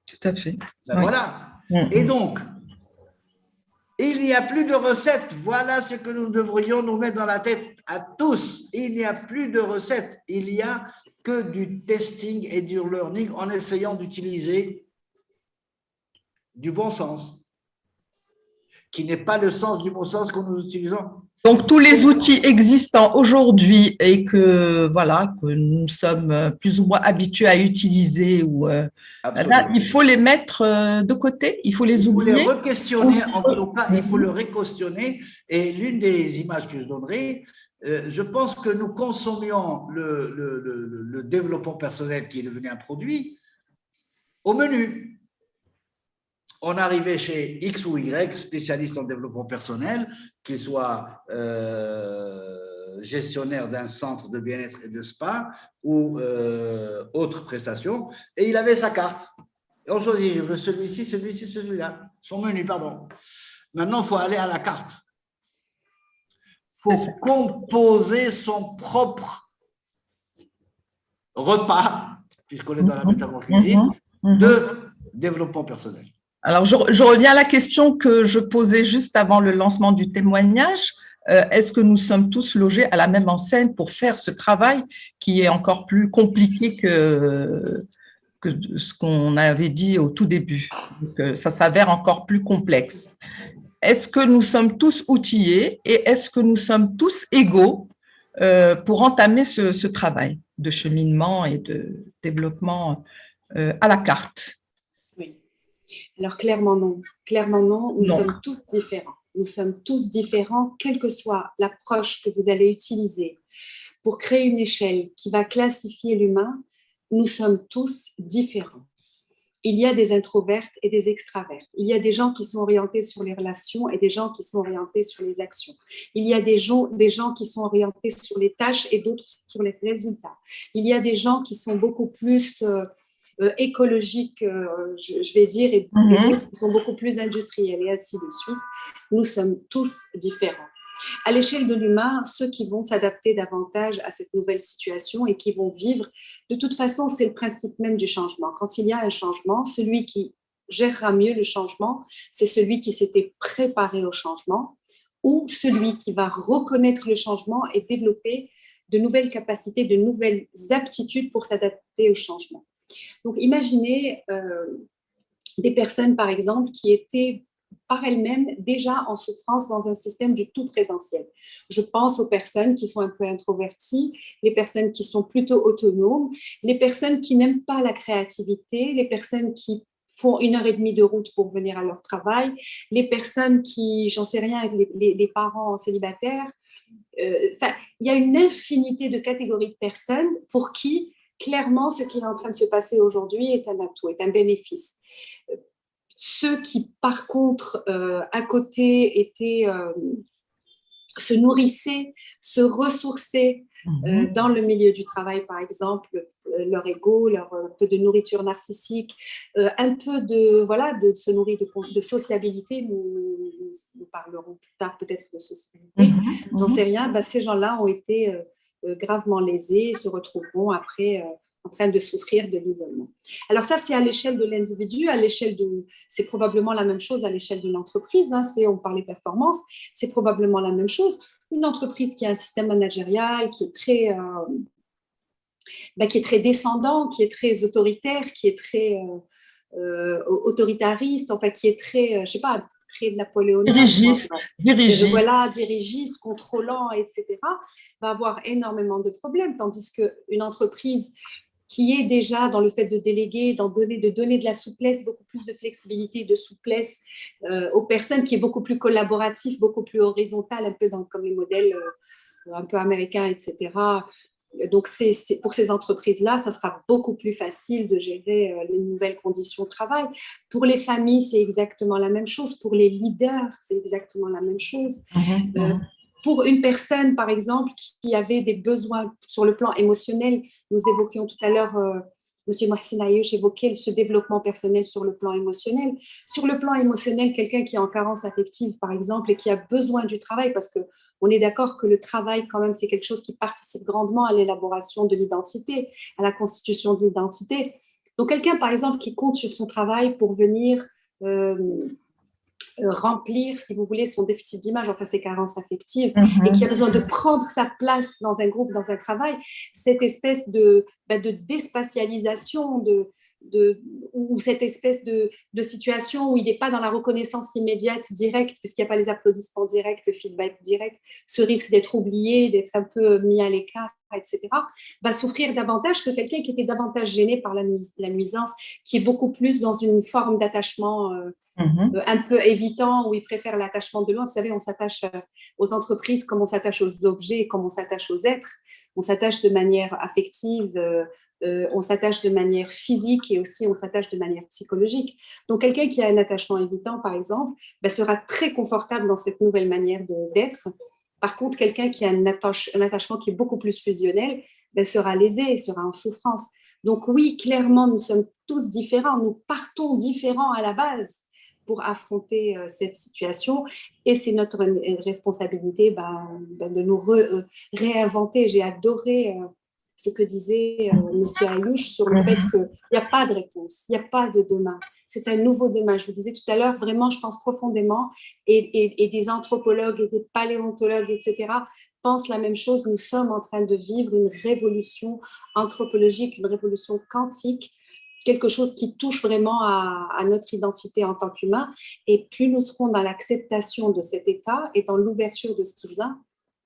Tout à fait. Ben Oui. voilà. Et donc, il n'y a plus de recettes. Voilà ce que nous devrions nous mettre dans la tête à tous. Il n'y a plus de recettes. Il n'y a que du testing et du learning en essayant d'utiliser du bon sens, qui n'est pas le sens du bon sens que nous utilisons. Donc, tous les outils existants aujourd'hui et que, voilà, que nous sommes plus ou moins habitués à utiliser, là, il faut les mettre de côté, il faut les oublier. Il faut les re-questionner, en tout cas, il faut le re-questionner. Et l'une des images que je donnerai, je pense que nous consommions le développement personnel qui est devenu un produit au menu. On arrivait chez X ou Y, spécialiste en développement personnel, qu'il soit gestionnaire d'un centre de bien-être et de spa ou autre prestation, et il avait sa carte. Et on choisit, je veux celui-ci, celui-ci, celui-là. Son menu, pardon. Maintenant, il faut aller à la carte. Il faut composer son propre repas, puisqu'on est dans la métaphore cuisine, de développement personnel. Alors, je reviens à la question que je posais juste avant le lancement du témoignage. Est-ce que nous sommes tous logés à la même enseigne pour faire ce travail qui est encore plus compliqué que ce qu'on avait dit au tout début? Donc, ça s'avère encore plus complexe. Est-ce que nous sommes tous outillés et est-ce que nous sommes tous égaux pour entamer ce travail de cheminement et de développement à la carte? Oui. Alors, clairement non. Clairement non. Nous sommes tous différents. Nous sommes tous différents, quelle que soit l'approche que vous allez utiliser pour créer une échelle qui va classifier l'humain. Nous sommes tous différents. Il y a des introvertes et des extravertes. Il y a des gens qui sont orientés sur les relations et des gens qui sont orientés sur les actions. Il y a des gens qui sont orientés sur les tâches et d'autres sur les résultats. Il y a des gens qui sont beaucoup plus écologiques, je vais dire, et d'autres qui sont beaucoup plus industriels et ainsi de suite. Nous sommes tous différents. À l'échelle de l'humain, ceux qui vont s'adapter davantage à cette nouvelle situation et qui vont vivre, de toute façon, c'est le principe même du changement. Quand il y a un changement, celui qui gérera mieux le changement, c'est celui qui s'était préparé au changement ou celui qui va reconnaître le changement et développer de nouvelles capacités, de nouvelles aptitudes pour s'adapter au changement. Donc, imaginez des personnes, par exemple, qui étaient par elles-mêmes déjà en souffrance dans un système du tout présentiel. Je pense aux personnes qui sont un peu introverties, les personnes qui sont plutôt autonomes, les personnes qui n'aiment pas la créativité, les personnes qui font 1h30 de route pour venir à leur travail, les personnes qui, j'en sais rien, les parents célibataires. Il y a une infinité de catégories de personnes pour qui, clairement, ce qui est en train de se passer aujourd'hui est un atout, est un bénéfice. Ceux qui, par contre, à côté, se nourrissaient, se ressourçaient dans le milieu du travail, par exemple, leur ego, leur peu de nourriture narcissique, un peu de se nourrir de sociabilité. Nous parlerons plus tard peut-être de sociabilité. J'en sais rien. Ces gens-là ont été gravement lésés et se retrouveront après en train de souffrir de l'isolement. Alors ça, c'est à l'échelle de l'individu, c'est probablement la même chose à l'échelle d'une entreprise. On parlait performance, c'est probablement la même chose. Une entreprise qui a un système managérial qui est très descendant, qui est très autoritaire, qui est très autoritariste, enfin qui est très, je sais pas, très napoléonien, dirigiste, contrôlant, etc., va avoir énormément de problèmes, tandis qu'une entreprise qui est déjà dans le fait de déléguer, de donner de la souplesse, beaucoup plus de flexibilité, de souplesse aux personnes, qui est beaucoup plus collaboratif, beaucoup plus horizontal, un peu comme les modèles un peu américains, etc. Donc, pour ces entreprises-là, ça sera beaucoup plus facile de gérer les nouvelles conditions de travail. Pour les familles, c'est exactement la même chose. Pour les leaders, c'est exactement la même chose. Pour une personne, par exemple, qui avait des besoins sur le plan émotionnel, nous évoquions tout à l'heure, M. Mohsin Ayouch évoquait ce développement personnel sur le plan émotionnel. Sur le plan émotionnel, quelqu'un qui est en carence affective, par exemple, et qui a besoin du travail, parce qu'on est d'accord que le travail, quand même, c'est quelque chose qui participe grandement à l'élaboration de l'identité, à la constitution de l'identité. Donc, quelqu'un, par exemple, qui compte sur son travail pour venir remplir, si vous voulez, son déficit d'image, enfin ses carences affectives, et qui a besoin de prendre sa place dans un groupe, dans un travail, cette espèce de déspatialisation, ou cette espèce de situation où il n'est pas dans la reconnaissance immédiate, directe, puisqu'il n'y a pas les applaudissements directs, le feedback direct, ce risque d'être oublié, d'être un peu mis à l'écart, etc., va souffrir davantage que quelqu'un qui était davantage gêné par la nuisance, qui est beaucoup plus dans une forme d'attachement un peu évitant, où il préfère l'attachement de loin. Vous savez, on s'attache aux entreprises comme on s'attache aux objets, comme on s'attache aux êtres. On s'attache de manière affective, on s'attache de manière physique et aussi on s'attache de manière psychologique. Donc, quelqu'un qui a un attachement évitant, par exemple, sera très confortable dans cette nouvelle manière d'être. Par contre, quelqu'un qui a un attachement qui est beaucoup plus fusionnel sera lésé, sera en souffrance. Donc oui, clairement, nous sommes tous différents. Nous partons différents à la base pour affronter cette situation. Et c'est notre responsabilité de nous réinventer. J'ai adoré ce que disait M. Ayouch sur le fait qu'il n'y a pas de réponse, il n'y a pas de demain. C'est un nouveau demain. Je vous disais tout à l'heure, vraiment, je pense profondément, et des anthropologues et des paléontologues, etc., pensent la même chose. Nous sommes en train de vivre une révolution anthropologique, une révolution quantique, quelque chose qui touche vraiment à notre identité en tant qu'humain. Et plus nous serons dans l'acceptation de cet état et dans l'ouverture de ce qui vient,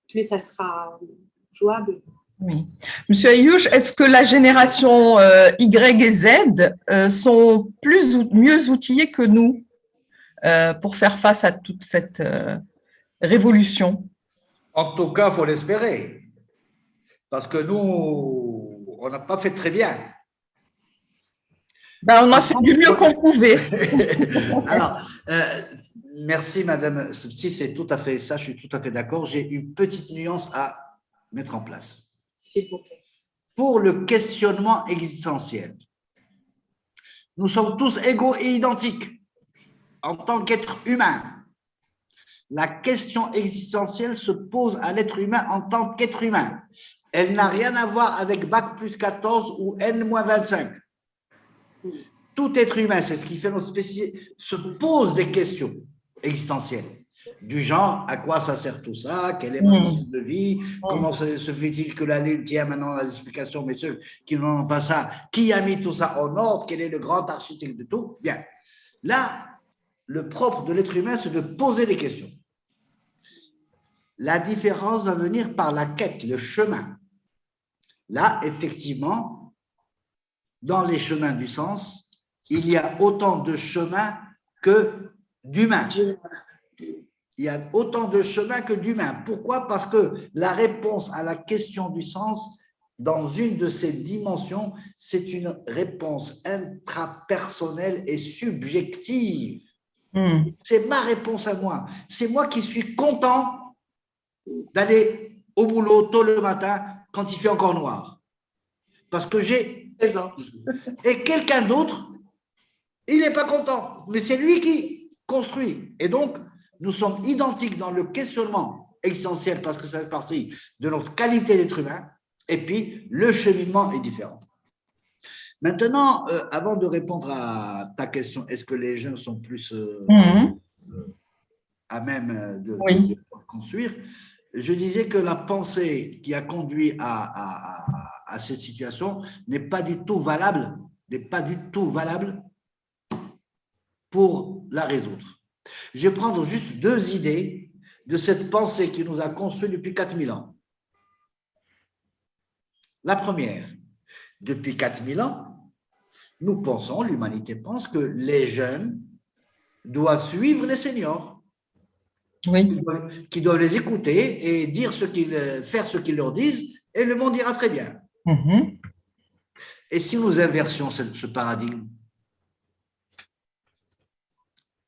plus ça sera jouable. Oui. Monsieur Ayouch, est-ce que la génération Y et Z sont mieux outillés que nous pour faire face à toute cette révolution? En tout cas, il faut l'espérer. Parce que nous, on n'a pas fait très bien. On a fait du mieux qu'on pouvait. Alors, merci, Madame Sepsi, c'est tout à fait ça, je suis tout à fait d'accord. J'ai une petite nuance à mettre en place. S'il vous plaît. Pour le questionnement existentiel, nous sommes tous égaux et identiques en tant qu'être humain. La question existentielle se pose à l'être humain en tant qu'être humain. Elle n'a rien à voir avec Bac plus 14 ou N-25. Tout être humain, c'est ce qui fait notre spécificité, se pose des questions existentielles. Du genre, à quoi ça sert tout ça? Quelle est ma mission de vie? Comment se fait-il que la Lune tient maintenant la explication, mais ceux qui n'ont pas ça, qui a mis tout ça en ordre? Quel est le grand architecte de tout? Bien. Là, le propre de l'être humain, c'est de poser des questions. La différence va venir par la quête, le chemin. Là, effectivement, dans les chemins du sens, il y a autant de chemins que d'humains. Il y a autant de chemins que d'humains. Pourquoi? Parce que la réponse à la question du sens, dans une de ces dimensions, c'est une réponse intrapersonnelle et subjective. C'est ma réponse à moi. C'est moi qui suis content d'aller au boulot tôt le matin quand il fait encore noir. Parce que j'ai... Et quelqu'un d'autre, il n'est pas content. Mais c'est lui qui construit. Et donc, nous sommes identiques dans le questionnement existentiel parce que ça fait partie de notre qualité d'être humain. Et puis, le cheminement est différent. Maintenant, avant de répondre à ta question, est-ce que les jeunes sont plus à même de construire? Je disais que la pensée qui a conduit à cette situation n'est pas du tout valable, pour la résoudre. Je vais prendre juste deux idées de cette pensée qui nous a construit depuis 4000 ans. La première, depuis 4000 ans, nous pensons, l'humanité pense que les jeunes doivent suivre les seniors, qui doivent les écouter et dire faire ce qu'ils leur disent, et le monde ira très bien. Et si nous inversions ce paradigme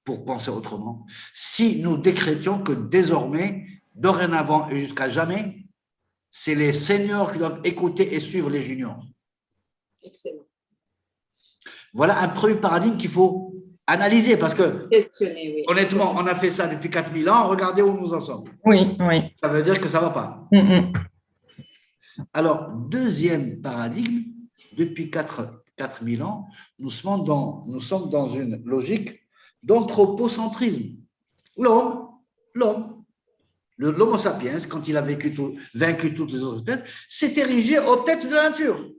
pour penser autrement, si nous décrétions que désormais, dorénavant et jusqu'à jamais, c'est les seniors qui doivent écouter et suivre les juniors. Excellent. Voilà un premier paradigme qu'il faut analyser parce que, honnêtement, on a fait ça depuis 4000 ans, regardez où nous en sommes. Oui. Ça veut dire que ça ne va pas. Alors, deuxième paradigme, depuis 4000 ans, nous sommes dans une logique d'anthropocentrisme. L'homo sapiens, quand il a vaincu toutes les autres espèces, s'est érigé aux têtes de la nature.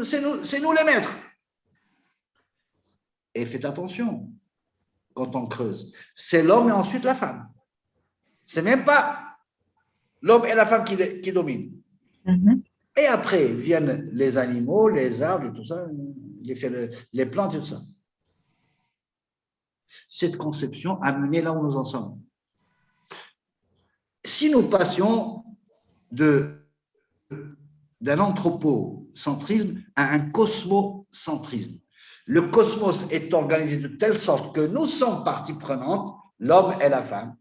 C'est nous les maîtres. Et faites attention quand on creuse. C'est l'homme et ensuite la femme. C'est même pas l'homme et la femme qui dominent. Et après viennent les animaux, les arbres, et tout ça, les plantes et tout ça. Cette conception a mené là où nous en sommes. Si nous passions d'un anthropocentrisme à un cosmocentrisme, le cosmos est organisé de telle sorte que nous sommes partie prenante, l'homme et la femme,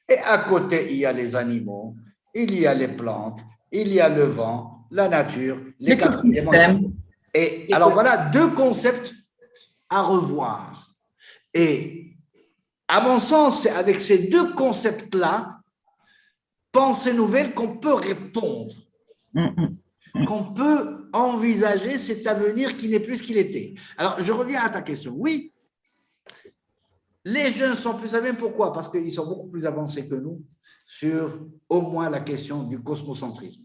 et à côté, il y a les animaux, il y a les plantes, il y a le vent, la nature, l'écosystème. Et alors voilà deux concepts à revoir. Et à mon sens, c'est avec ces deux concepts-là, pensée nouvelle, qu'on peut répondre, qu'on peut envisager cet avenir qui n'est plus ce qu'il était. Alors, je reviens à ta question. Oui, les jeunes sont plus saviens. Pourquoi? Parce qu'ils sont beaucoup plus avancés que nous sur au moins la question du cosmocentrisme.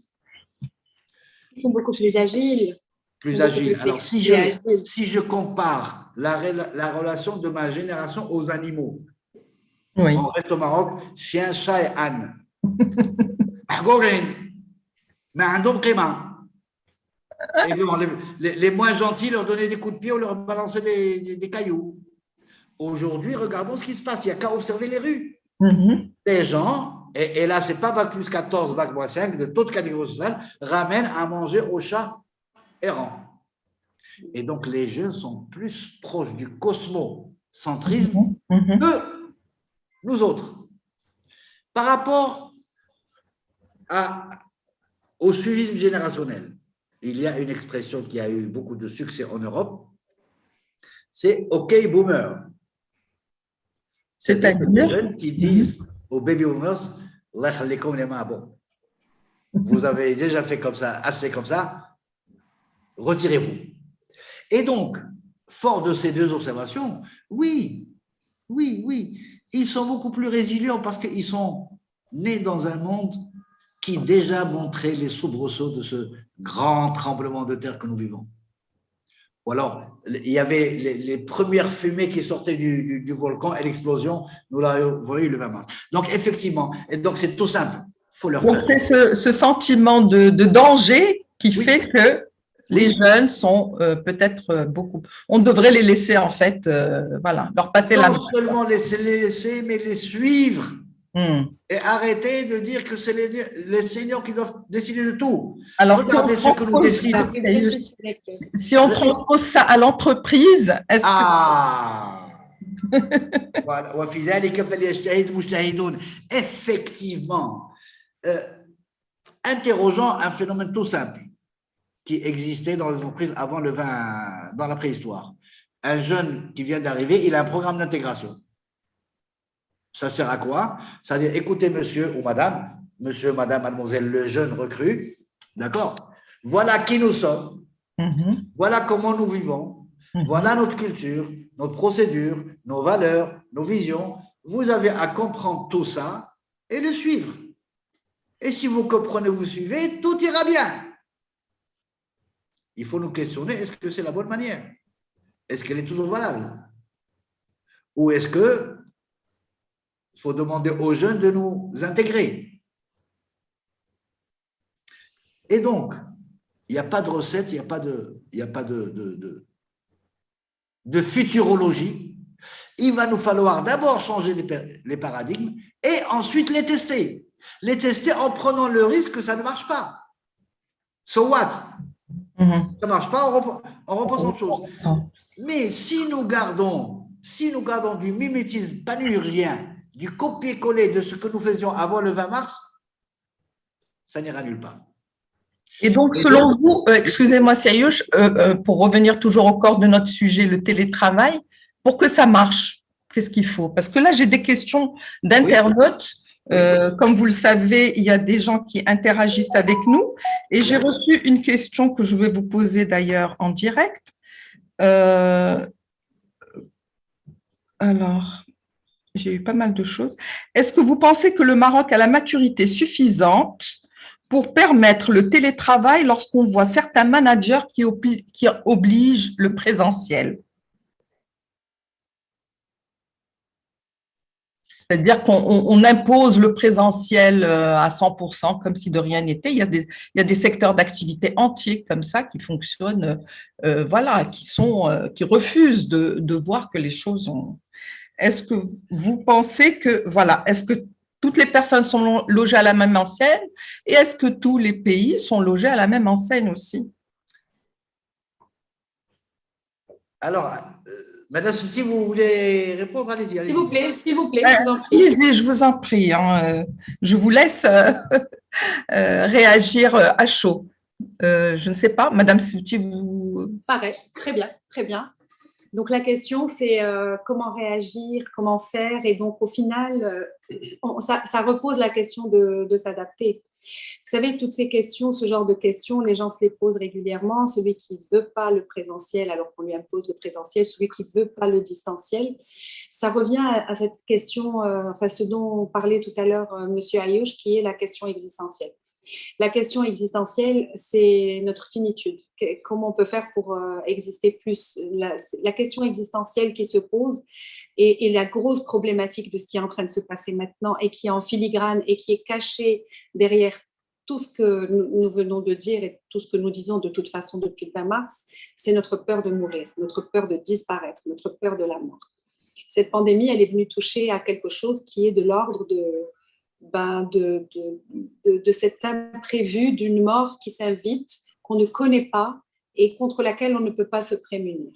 Ils sont beaucoup plus agiles. Plus agiles. Alors, si je compare la relation de ma génération aux animaux, oui. On reste au Maroc, chien, chat et âne. Et bon, les moins gentils leur donnaient des coups de pied ou leur balançaient des cailloux. Aujourd'hui, regardons ce qui se passe. Il n'y a qu'à observer les rues. Les gens, et là, ce n'est pas bac plus 14, bac moins 5, de toute catégorie sociale, ramènent à manger aux chats errants. Et donc, les jeunes sont plus proches du cosmocentrisme que nous autres. Par rapport au suivisme générationnel, il y a une expression qui a eu beaucoup de succès en Europe, c'est « OK boomer ». C'est-à-dire les jeunes qui disent aux baby boomers « Allah khalikoum les mains, bon, vous avez déjà fait comme ça, assez comme ça, retirez-vous ». Et donc, fort de ces deux observations, oui, ils sont beaucoup plus résilients parce qu'ils sont nés dans un monde qui déjà montrait les soubresauts de ce grand tremblement de terre que nous vivons. Ou alors, il y avait les premières fumées qui sortaient du volcan et l'explosion, nous l'avons eu le 20 mars. Donc, effectivement, et donc c'est tout simple, il faut leur faire. Donc, c'est ce sentiment de danger qui fait que les jeunes sont peut-être beaucoup… On devrait les laisser, en fait, voilà, leur passer la main. Non seulement les laisser, mais les suivre. Et arrêter de dire que c'est les seniors qui doivent décider de tout. Alors, si on transpose ça à l'entreprise, est-ce que… Effectivement, interrogeons un phénomène tout simple qui existait dans les entreprises avant dans la préhistoire. Un jeune qui vient d'arriver, il a un programme d'intégration. Ça sert à quoi? Ça veut dire, écoutez, monsieur ou madame, mademoiselle, le jeune recrue, d'accord? Voilà qui nous sommes, voilà comment nous vivons, voilà notre culture, notre procédure, nos valeurs, nos visions. Vous avez à comprendre tout ça et le suivre. Et si vous comprenez, vous suivez, tout ira bien. Il faut nous questionner, est-ce que c'est la bonne manière? Est-ce qu'elle est toujours valable? Ou est-ce que il faut demander aux jeunes de nous intégrer. Et donc, il n'y a pas de recette, il n'y a pas de futurologie. Il va nous falloir d'abord changer les paradigmes et ensuite les tester. Les tester en prenant le risque que ça ne marche pas. So what? Ça ne marche pas, on repose autre chose. Mais si nous gardons du mimétisme panurgien, du copier-coller de ce que nous faisions avant le 20 mars, ça n'ira nulle part. Et donc, selon vous, excusez-moi, Siayouch, pour revenir toujours au corps de notre sujet, le télétravail, pour que ça marche, qu'est-ce qu'il faut? Parce que là, j'ai des questions d'internautes Comme vous le savez, il y a des gens qui interagissent avec nous et j'ai reçu une question que je vais vous poser d'ailleurs en direct. Alors, j'ai eu pas mal de choses. Est-ce que vous pensez que le Maroc a la maturité suffisante pour permettre le télétravail lorsqu'on voit certains managers qui obligent le présentiel? C'est-à-dire qu'on impose le présentiel à 100% comme si de rien n'était. Il y a des secteurs d'activité entiers comme ça qui fonctionnent, voilà, qui refusent de voir que les choses ont… Est-ce que vous pensez que, voilà, est-ce que toutes les personnes sont logées à la même enseigne et est-ce que tous les pays sont logés à la même enseigne aussi? Alors, Madame, si vous voulez répondre, allez-y. S'il vous plaît, s'il vous plaît. Allez-y, je vous en prie. Je vous laisse réagir à chaud. Je ne sais pas, Madame Souti, vous… Pareil, très bien, très bien. Donc, la question, c'est comment réagir, comment faire. Et donc, au final, ça repose la question de s'adapter. Vous savez, toutes ces questions, ce genre de questions, les gens se les posent régulièrement. Celui qui ne veut pas le présentiel alors qu'on lui impose le présentiel, celui qui ne veut pas le distanciel. Ça revient à cette question, enfin, ce dont parlait tout à l'heure Monsieur Ayouch, qui est la question existentielle. La question existentielle, c'est notre finitude. Comment on peut faire pour exister plus? La question existentielle qui se pose et la grosse problématique de ce qui est en train de se passer maintenant et qui est en filigrane et qui est cachée derrière tout ce que nous venons de dire et tout ce que nous disons de toute façon depuis le 20 mars, c'est notre peur de mourir, notre peur de disparaître, notre peur de la mort. Cette pandémie, elle est venue toucher à quelque chose qui est de l'ordre de cet imprévu, d'une mort qui s'invite, qu'on ne connaît pas et contre laquelle on ne peut pas se prémunir.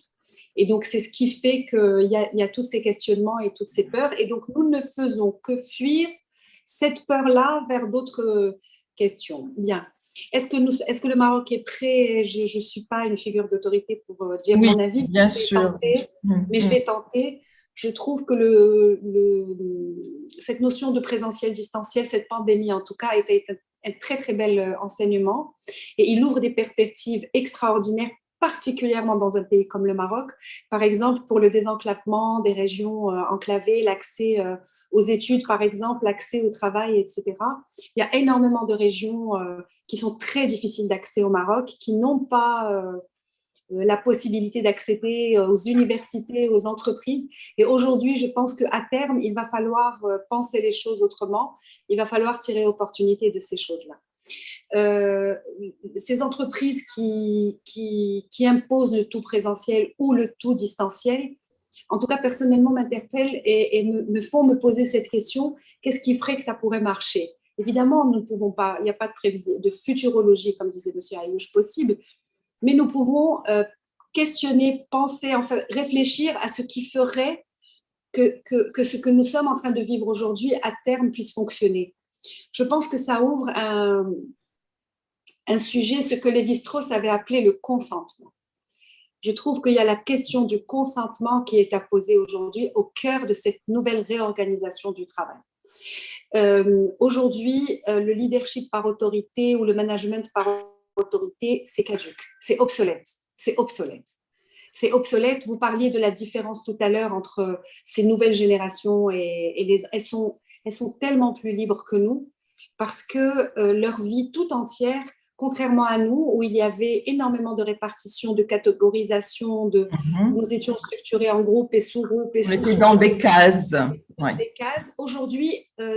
Et donc, c'est ce qui fait qu'il y a tous ces questionnements et toutes ces peurs. Et donc, nous ne faisons que fuir cette peur-là vers d'autres questions. Bien. Est-ce que le Maroc est prêt? Je ne suis pas une figure d'autorité pour dire mon avis. Bien sûr. Mais je vais tenter. Je trouve que cette notion de présentiel, distanciel, cette pandémie en tout cas, a été un très très bel enseignement et il ouvre des perspectives extraordinaires, particulièrement dans un pays comme le Maroc. Par exemple, pour le désenclavement des régions enclavées, l'accès aux études, par exemple, l'accès au travail, etc. Il y a énormément de régions qui sont très difficiles d'accès au Maroc, qui n'ont pas… la possibilité d'accéder aux universités, aux entreprises. Et aujourd'hui, je pense qu'à terme, il va falloir penser les choses autrement. Il va falloir tirer opportunité de ces choses-là. Ces entreprises qui imposent le tout présentiel ou le tout distanciel, en tout cas, personnellement, m'interpellent et me font me poser cette question, qu'est-ce qui ferait que ça pourrait marcher? Évidemment, nous ne pouvons pas, il n'y a pas de futurologie, comme disait M. Ayouch, possible, mais nous pouvons questionner, penser, enfin, réfléchir à ce qui ferait que ce que nous sommes en train de vivre aujourd'hui à terme puisse fonctionner. Je pense que ça ouvre un sujet, ce que Lévi-Strauss avait appelé le consentement. Je trouve qu'il y a la question du consentement qui est à poser aujourd'hui au cœur de cette nouvelle réorganisation du travail. Aujourd'hui, le leadership par autorité ou le management par autorité, c'est caduc, c'est obsolète, c'est obsolète. C'est obsolète. Vous parliez de la différence tout à l'heure entre ces nouvelles générations elles sont tellement plus libres que nous parce que leur vie tout entière, contrairement à nous, où il y avait énormément de répartition, de catégorisation, nous étions structurés en groupes et sous-groupes. On était dans des cases. Ouais. Des cases. Aujourd'hui,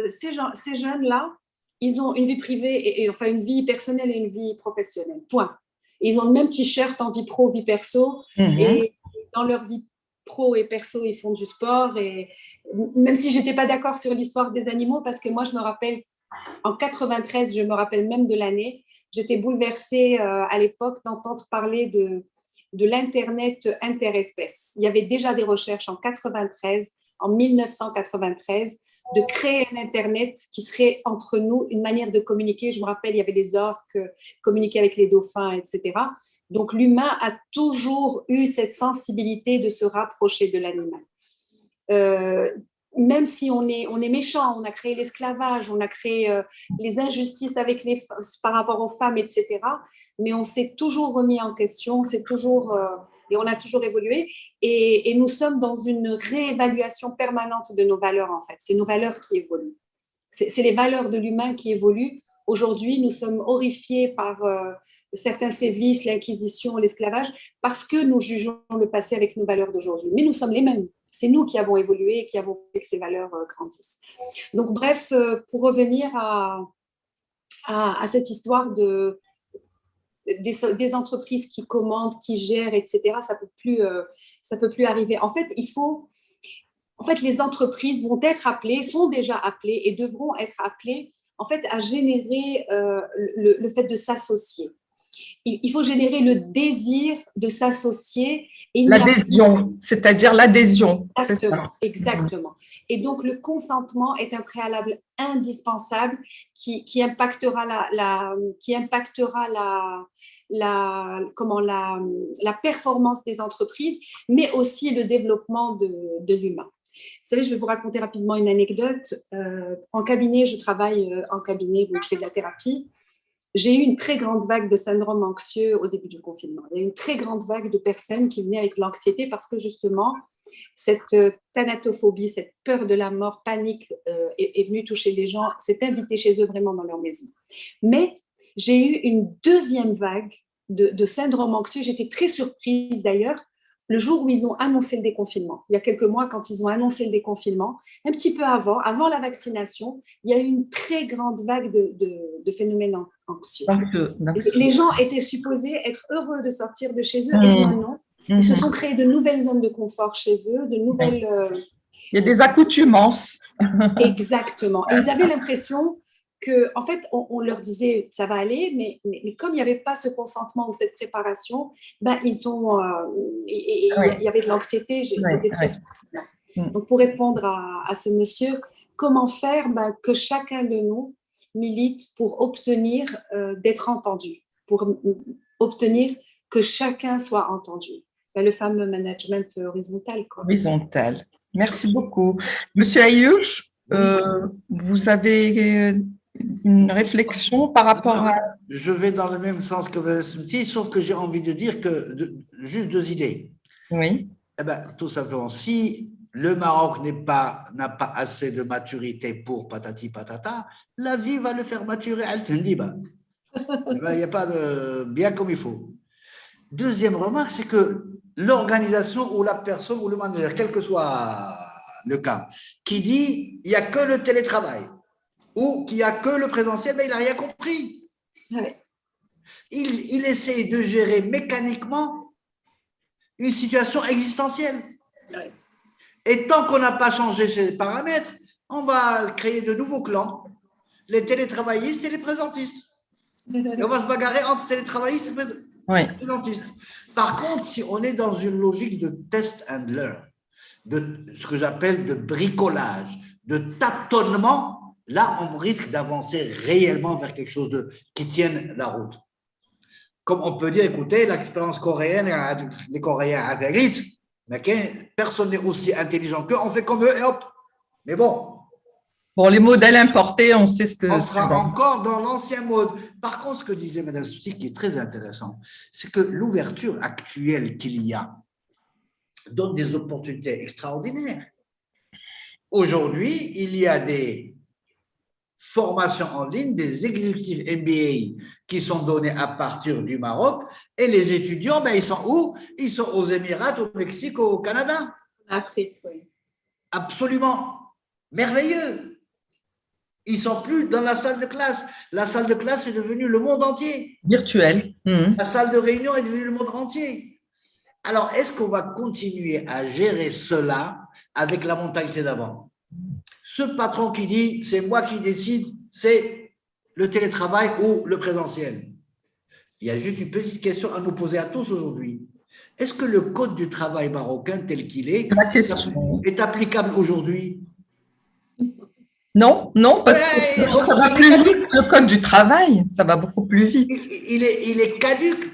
ces jeunes-là, ils ont une vie privée, enfin une vie personnelle et une vie professionnelle. Point. Ils ont le même t-shirt en vie pro, vie perso. Et dans leur vie pro et perso, ils font du sport. Et même si je n'étais pas d'accord sur l'histoire des animaux, parce que moi, je me rappelle, en 93, je me rappelle même de l'année, j'étais bouleversée à l'époque d'entendre parler de l'Internet interespèces. Il y avait déjà des recherches en 1993, de créer un Internet qui serait entre nous une manière de communiquer. Je me rappelle, il y avait des orques communiquer avec les dauphins, etc. Donc, l'humain a toujours eu cette sensibilité de se rapprocher de l'animal. même si on est méchant, on a créé l'esclavage, on a créé les injustices par rapport aux femmes, etc. Mais on s'est toujours remis en question, et on a toujours évolué. Et nous sommes dans une réévaluation permanente de nos valeurs, en fait. C'est nos valeurs qui évoluent. C'est les valeurs de l'humain qui évoluent. Aujourd'hui, nous sommes horrifiés par certains sévices, l'Inquisition, l'esclavage, parce que nous jugeons le passé avec nos valeurs d'aujourd'hui. Mais nous sommes les mêmes. C'est nous qui avons évolué et qui avons fait que ces valeurs grandissent. Donc, bref, pour revenir à cette histoire des entreprises qui commandent, qui gèrent, etc., ça peut plus arriver. En fait, les entreprises vont être appelées, sont déjà appelées et devront être appelées en fait, à générer le fait de s'associer. Il faut générer le désir de s'associer. L'adhésion, c'est-à-dire l'adhésion. Exactement. Et donc, le consentement est un préalable indispensable qui impactera la performance des entreprises, mais aussi le développement de l'humain. Vous savez, je vais vous raconter rapidement une anecdote. En cabinet, je travaille en cabinet, donc je fais de la thérapie. J'ai eu une très grande vague de syndrome anxieux au début du confinement. Il y a eu une très grande vague de personnes qui venaient avec l'anxiété parce que justement, cette thanatophobie, cette peur de la mort, panique est venue toucher les gens, s'est invitée chez eux vraiment dans leur maison. Mais j'ai eu une deuxième vague de syndrome anxieux. J'étais très surprise d'ailleurs le jour où ils ont annoncé le déconfinement. Il y a quelques mois, quand ils ont annoncé le déconfinement, un petit peu avant la vaccination, il y a eu une très grande vague de phénomènes anxieux. Les gens étaient supposés être heureux de sortir de chez eux, et bien non. Ils se sont créés de nouvelles zones de confort chez eux, de nouvelles... Il y a des accoutumances. Exactement. Et ils avaient l'impression que, en fait, on leur disait ça va aller, mais comme il n'y avait pas ce consentement ou cette préparation, ben il y avait de l'anxiété. C'était très surprenant. Donc, pour répondre à ce monsieur, comment faire que chacun de nous milite pour obtenir d'être entendu, pour obtenir que chacun soit entendu. Le fameux management horizontal. Horizontal. Merci beaucoup. Monsieur Ayouch, vous avez une réflexion par rapport à… Je vais dans le même sens que Mme Smith, sauf que j'ai envie de dire juste deux idées. Oui. Eh bien, tout simplement, si le Maroc n'a pas assez de maturité pour patati patata, la vie va le faire maturer à Al-Tendiba. Il n'y a pas de bien comme il faut. Deuxième remarque, c'est que l'organisation ou la personne ou le manager, quel que soit le cas, qui dit il n'y a que le télétravail ou qu'il n'y a que le présentiel, il n'a rien compris. Ouais. Il essaie de gérer mécaniquement une situation existentielle. Ouais. Et tant qu'on n'a pas changé ces paramètres, on va créer de nouveaux clans, les télétravaillistes et les présentistes. Et on va se bagarrer entre télétravaillistes et présentistes. Par contre, si on est dans une logique de test and learn, de ce que j'appelle de bricolage, de tâtonnement, là, on risque d'avancer réellement vers quelque chose qui tienne la route. Comme on peut dire, écoutez, l'expérience coréenne, les Coréens avaient vite, mais personne n'est aussi intelligent qu'eux, on fait comme eux et hop. Mais bon. Bon, les modèles importés, on sait ce que… On sera encore dans l'ancien mode. Par contre, ce que disait Mme Spitz, qui est très intéressant, c'est que l'ouverture actuelle qu'il y a donne des opportunités extraordinaires. Aujourd'hui, il y a des formations en ligne, des exécutifs MBA qui sont donnés à partir du Maroc, et les étudiants, ils sont où? Ils sont aux Émirats, au Mexique, au Canada. En Afrique, oui. Absolument merveilleux. Ils ne sont plus dans la salle de classe. La salle de classe est devenue le monde entier. Virtuel. La salle de réunion est devenue le monde entier. Alors, est-ce qu'on va continuer à gérer cela avec la mentalité d'avant? Ce patron qui dit, c'est moi qui décide, c'est le télétravail ou le présentiel. Il y a juste une petite question à nous poser à tous aujourd'hui. Est-ce que le code du travail marocain tel qu'il est applicable aujourd'hui? Non, parce que ça va plus vite. Le code du travail, ça va beaucoup plus vite. Il est caduc.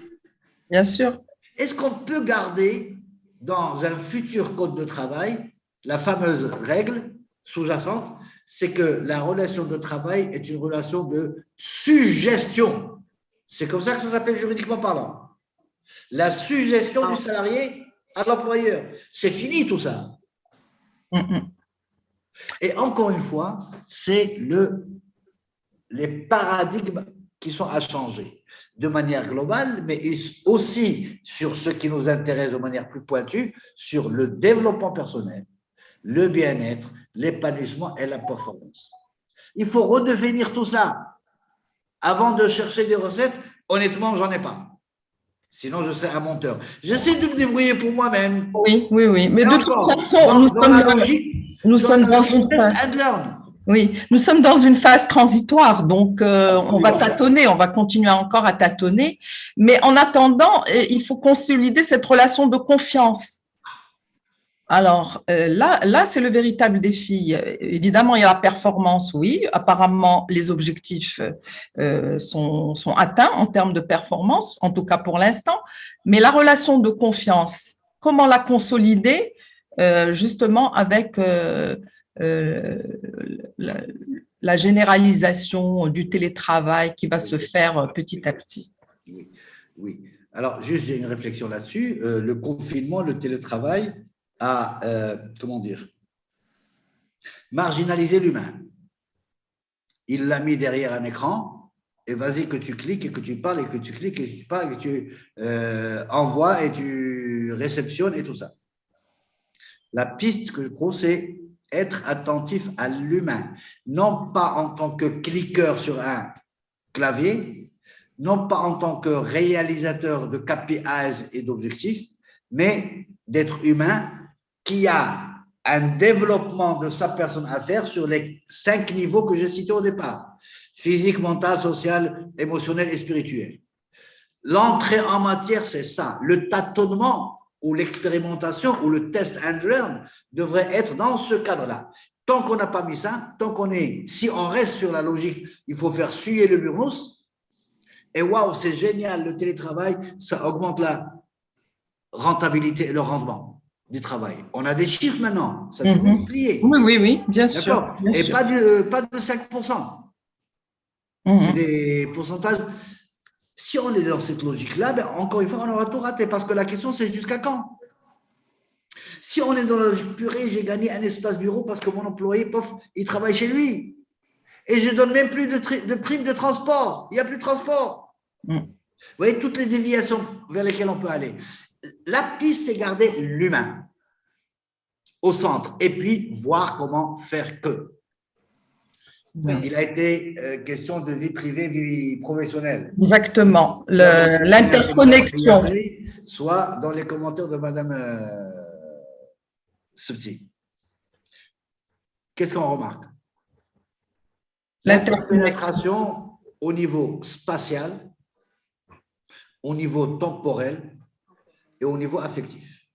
Bien sûr. Est-ce qu'on peut garder dans un futur code de travail la fameuse règle sous-jacente, c'est que la relation de travail est une relation de suggestion. C'est comme ça que ça s'appelle juridiquement parlant. La suggestion du salarié à l'employeur. C'est fini tout ça. Et encore une fois, c'est les paradigmes qui sont à changer de manière globale, mais aussi sur ce qui nous intéresse de manière plus pointue, sur le développement personnel, le bien-être, l'épanouissement et la performance. Il faut redevenir tout ça. Avant de chercher des recettes, honnêtement, j'en ai pas. Sinon, je serais un menteur. J'essaie de me débrouiller pour moi-même. Oui. Mais de toute façon, nous sommes dans une test and learn. Oui, nous sommes dans une phase transitoire, donc on va tâtonner, on va continuer encore à tâtonner. Mais en attendant, il faut consolider cette relation de confiance. Alors là, c'est le véritable défi. Évidemment, il y a la performance, oui. Apparemment, les objectifs sont atteints en termes de performance, en tout cas pour l'instant. Mais la relation de confiance, comment la consolider justement avec la généralisation du télétravail qui va se faire petit à petit. Oui. Alors, juste, j'ai une réflexion là-dessus. Le confinement, le télétravail a, marginalisé l'humain. Il l'a mis derrière un écran et vas-y que tu cliques et que tu parles et que tu cliques et que tu parles et que tu envoies et tu réceptionnes et tout ça. La piste que je trouve, c'est être attentif à l'humain, non pas en tant que cliqueur sur un clavier, non pas en tant que réalisateur de KPIs et d'objectifs, mais d'être humain qui a un développement de sa personne à faire sur les 5 niveaux que j'ai cités au départ, physique, mental, social, émotionnel et spirituel. L'entrée en matière, c'est ça. Le tâtonnement ou l'expérimentation ou le test and learn devrait être dans ce cadre-là. Tant qu'on n'a pas mis ça, si on reste sur la logique, il faut faire suer le burnous, et waouh, c'est génial, le télétravail, ça augmente la rentabilité et le rendement du travail. On a des chiffres maintenant, ça s'est multiplié. Oui, bien sûr. Et pas de 5%. C'est des pourcentages. Si on est dans cette logique-là, ben encore une fois, on aura tout raté parce que la question, c'est jusqu'à quand? Si on est dans la logique purée, j'ai gagné un espace bureau parce que mon employé, il travaille chez lui. Et je ne donne même plus de prime de transport. Il n'y a plus de transport. Vous voyez, toutes les déviations vers lesquelles on peut aller. La piste, c'est garder l'humain au centre et puis voir comment faire que. Il a été question de vie privée, vie professionnelle. Exactement, l'interconnexion. Soit dans les commentaires de Madame Subti. Qu'est-ce qu'on remarque? L'interpénétration au niveau spatial, au niveau temporel et au niveau affectif.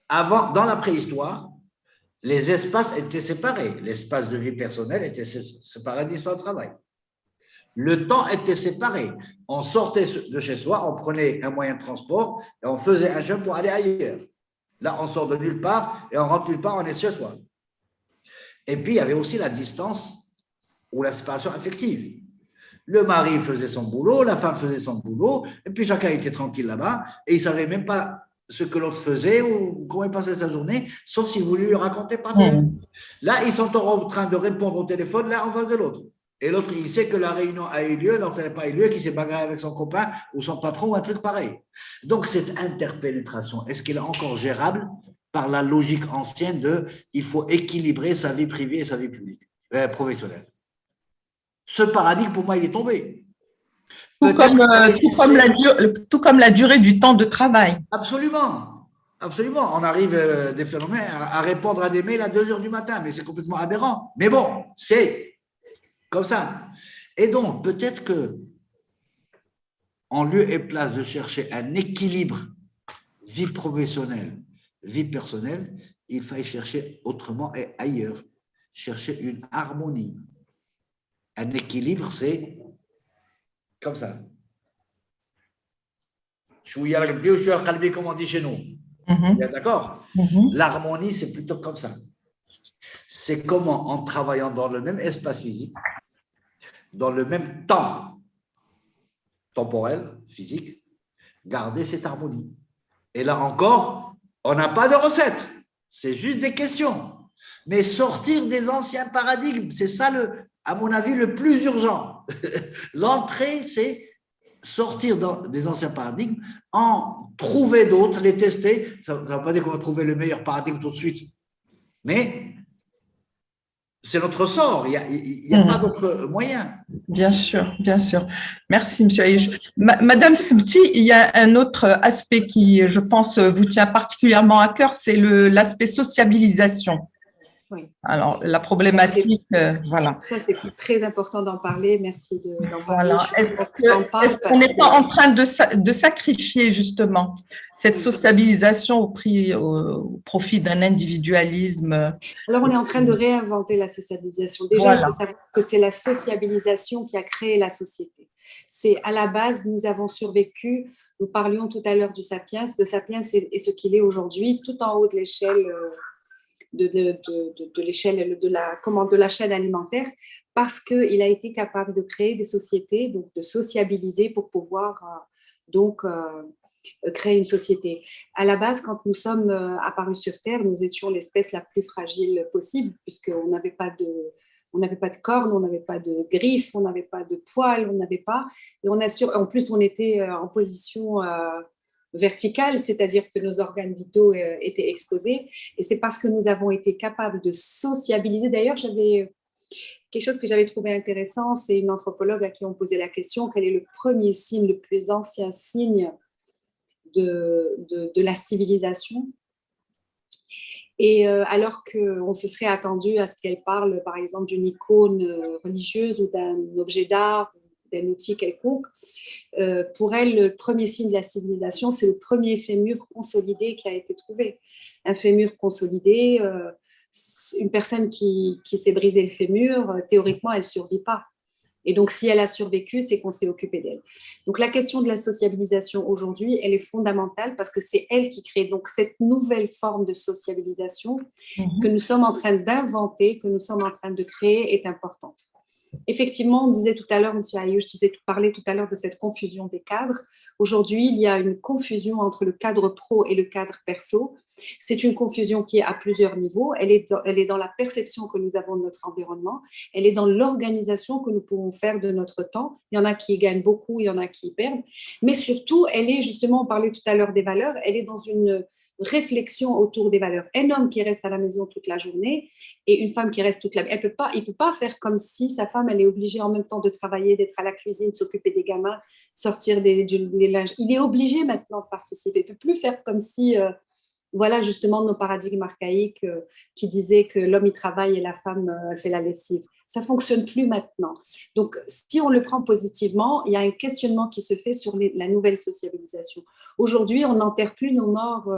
Avant, dans la préhistoire, les espaces étaient séparés. L'espace de vie personnelle était séparé de l'histoire de travail. Le temps était séparé. On sortait de chez soi, on prenait un moyen de transport et on faisait un chemin pour aller ailleurs. Là, on sort de nulle part et on rentre nulle part, on est chez soi. Et puis, il y avait aussi la distance ou la séparation affective. Le mari faisait son boulot, la femme faisait son boulot, et puis chacun était tranquille là-bas et il ne savait même pas ce que l'autre faisait ou comment il passait sa journée, sauf s'il voulait lui raconter par téléphone. Là, ils sont en train de répondre au téléphone, là, en face de l'autre. Et l'autre, il sait que la réunion a eu lieu, l'autre n'a pas eu lieu, qu'il s'est bagarré avec son copain ou son patron ou un truc pareil. Donc, cette interpénétration, est-ce qu'elle est encore gérable par la logique ancienne de il faut équilibrer sa vie privée et sa vie publique, professionnelle? Ce paradigme, pour moi, il est tombé. Tout comme la durée du temps de travail. Absolument. Absolument. On arrive des phénomènes à répondre à des mails à 2 heures du matin, mais c'est complètement aberrant. Mais bon, c'est comme ça. Et donc, peut-être que, en lieu et place de chercher un équilibre vie professionnelle, vie personnelle, il faille chercher autrement et ailleurs. Chercher une harmonie. Un équilibre, c'est comme ça. Comme on dit chez nous. D'accord? L'harmonie, c'est plutôt comme ça. C'est comment, en travaillant dans le même espace physique, dans le même temps temporel, physique, garder cette harmonie. Et là encore, on n'a pas de recette, c'est juste des questions. Mais sortir des anciens paradigmes, c'est ça, à mon avis, le plus urgent. L'entrée, c'est sortir des anciens paradigmes, en trouver d'autres, les tester. Ça ne veut pas dire qu'on va trouver le meilleur paradigme tout de suite, mais c'est notre sort, il n'y a pas d'autre moyen. Bien sûr, bien sûr. Merci, Monsieur Ayouch. Madame Sebti, il y a un autre aspect qui, je pense, vous tient particulièrement à cœur, c'est l'aspect sociabilisation. Oui. Alors, la problématique, voilà. Ça, c'est très important d'en parler. Merci d'en parler. Voilà. Est-ce qu'on n'est pas en train de sacrifier justement cette sociabilisation au profit d'un individualisme? Alors, on est en train de réinventer la sociabilisation. Déjà, il faut savoir que c'est la sociabilisation qui a créé la société. C'est à la base, nous avons survécu. Nous parlions tout à l'heure du sapiens. Le sapiens est ce qu'il est aujourd'hui, tout en haut de l'échelle. De l'échelle de la chaîne alimentaire, parce qu'il a été capable de créer des sociétés, donc de sociabiliser pour pouvoir créer une société. À la base, quand nous sommes apparus sur Terre, nous étions l'espèce la plus fragile possible, puisqu'on n'avait pas de cornes, on n'avait pas de griffes, on n'avait pas de poils, on n'avait pas. Et en plus, on était en position verticale, c'est-à-dire que nos organes vitaux étaient exposés. Et c'est parce que nous avons été capables de sociabiliser. D'ailleurs, j'avais quelque chose que j'avais trouvé intéressant, c'est une anthropologue à qui on posait la question, quel est le premier signe, le plus ancien signe de la civilisation. Et alors qu'on se serait attendu à ce qu'elle parle, par exemple, d'une icône religieuse ou d'un objet d'art, d'un outil quelconque, pour elle, le premier signe de la civilisation, c'est le premier fémur consolidé qui a été trouvé. Un fémur consolidé, une personne qui s'est brisé le fémur, théoriquement, elle ne survit pas. Et donc, si elle a survécu, c'est qu'on s'est occupé d'elle. Donc, la question de la sociabilisation aujourd'hui, elle est fondamentale parce que c'est elle qui crée donc cette nouvelle forme de sociabilisation que nous sommes en train d'inventer, que nous sommes en train de créer, est importante. Effectivement, on disait tout à l'heure, M. Ayouch parlait tout à l'heure de cette confusion des cadres. Aujourd'hui, il y a une confusion entre le cadre pro et le cadre perso. C'est une confusion qui est à plusieurs niveaux. Elle est dans la perception que nous avons de notre environnement. Elle est dans l'organisation que nous pouvons faire de notre temps. Il y en a qui gagnent beaucoup, il y en a qui perdent. Mais surtout, elle est justement, on parlait tout à l'heure des valeurs, elle est dans une réflexion autour des valeurs. Un homme qui reste à la maison toute la journée et une femme qui reste toute la journée, il peut pas faire comme si sa femme, elle est obligée en même temps de travailler, d'être à la cuisine, de s'occuper des gamins, sortir des linges. Il est obligé maintenant de participer. Il ne peut plus faire comme si, voilà justement nos paradigmes archaïques qui disaient que l'homme, il travaille et la femme, elle fait la lessive. Ça ne fonctionne plus maintenant. Donc, si on le prend positivement, il y a un questionnement qui se fait sur la nouvelle sociabilisation. Aujourd'hui, on n'enterre plus nos morts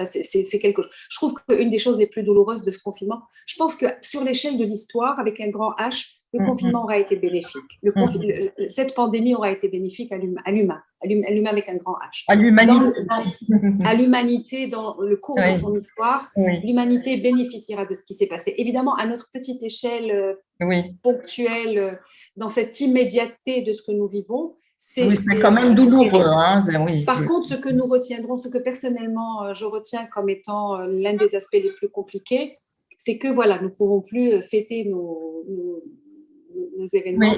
c'est quelque chose. Je trouve qu'une des choses les plus douloureuses de ce confinement, je pense que sur l'échelle de l'histoire, avec un grand H, le confinement aura été bénéfique. Cette pandémie aura été bénéfique à l'humain avec un grand H. À l'humanité. À l'humanité, dans le cours de son histoire, l'humanité bénéficiera de ce qui s'est passé. Évidemment, à notre petite échelle ponctuelle, dans cette immédiateté de ce que nous vivons, c'est quand même douloureux. Par contre, ce que nous retiendrons, ce que personnellement je retiens comme étant l'un des aspects les plus compliqués, c'est que voilà, nous ne pouvons plus fêter nos événements,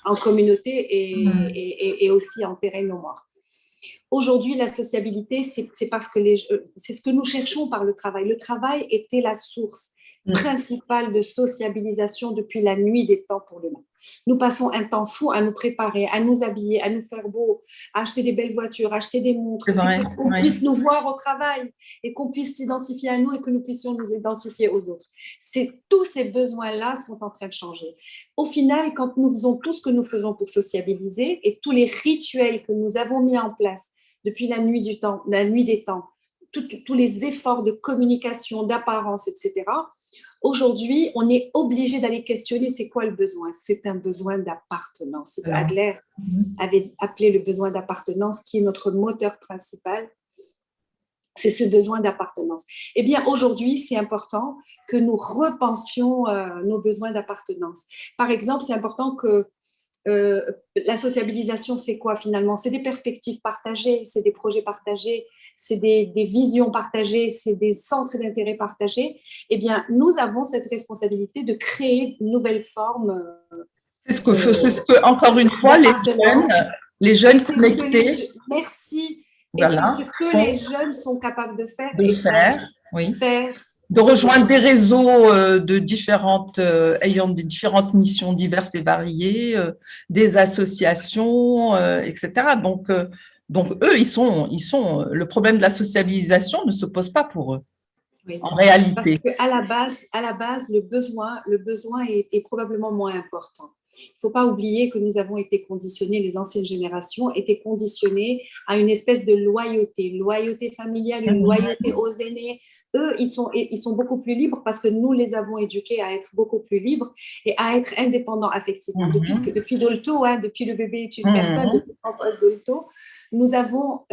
en communauté et aussi enterrer nos morts. Aujourd'hui, la sociabilité, c'est parce que c'est ce que nous cherchons par le travail. Le travail était la source principale de sociabilisation depuis la nuit des temps pour l'humain. Nous passons un temps fou à nous préparer, à nous habiller, à nous faire beau, à acheter des belles voitures, à acheter des montres, pour qu'on puisse nous voir au travail et qu'on puisse s'identifier à nous et que nous puissions nous identifier aux autres. Tous ces besoins-là sont en train de changer. Au final, quand nous faisons tout ce que nous faisons pour sociabiliser et tous les rituels que nous avons mis en place depuis la nuit des temps, tous les efforts de communication, d'apparence, etc., aujourd'hui, on est obligé d'aller questionner c'est quoi le besoin. C'est un besoin d'appartenance. Ce que Adler avait appelé le besoin d'appartenance, qui est notre moteur principal. C'est ce besoin d'appartenance. Eh bien, aujourd'hui, c'est important que nous repensions nos besoins d'appartenance. Par exemple, c'est important que la sociabilisation, c'est quoi finalement? C'est des perspectives partagées, c'est des projets partagés, c'est des visions partagées, c'est des centres d'intérêt partagés. Eh bien, nous avons cette responsabilité de créer une nouvelle forme. C'est ce que, encore une fois, les jeunes connectés. Merci. Voilà, et c'est ce que les jeunes sont capables de faire. Oui. Faire. De rejoindre des réseaux ayant des différentes missions diverses et variées, des associations, etc. Donc eux, le problème de la sociabilisation ne se pose pas pour eux, oui. En réalité. Parce qu'à la base, le besoin est probablement moins important. Il ne faut pas oublier que nous avons été conditionnés, les anciennes générations étaient conditionnées à une espèce de loyauté familiale, une loyauté aux aînés. Eux, ils sont beaucoup plus libres parce que nous les avons éduqués à être beaucoup plus libres et à être indépendants affectivement. Depuis Dolto, depuis le bébé est une personne, depuis Françoise Dolto, nous avons,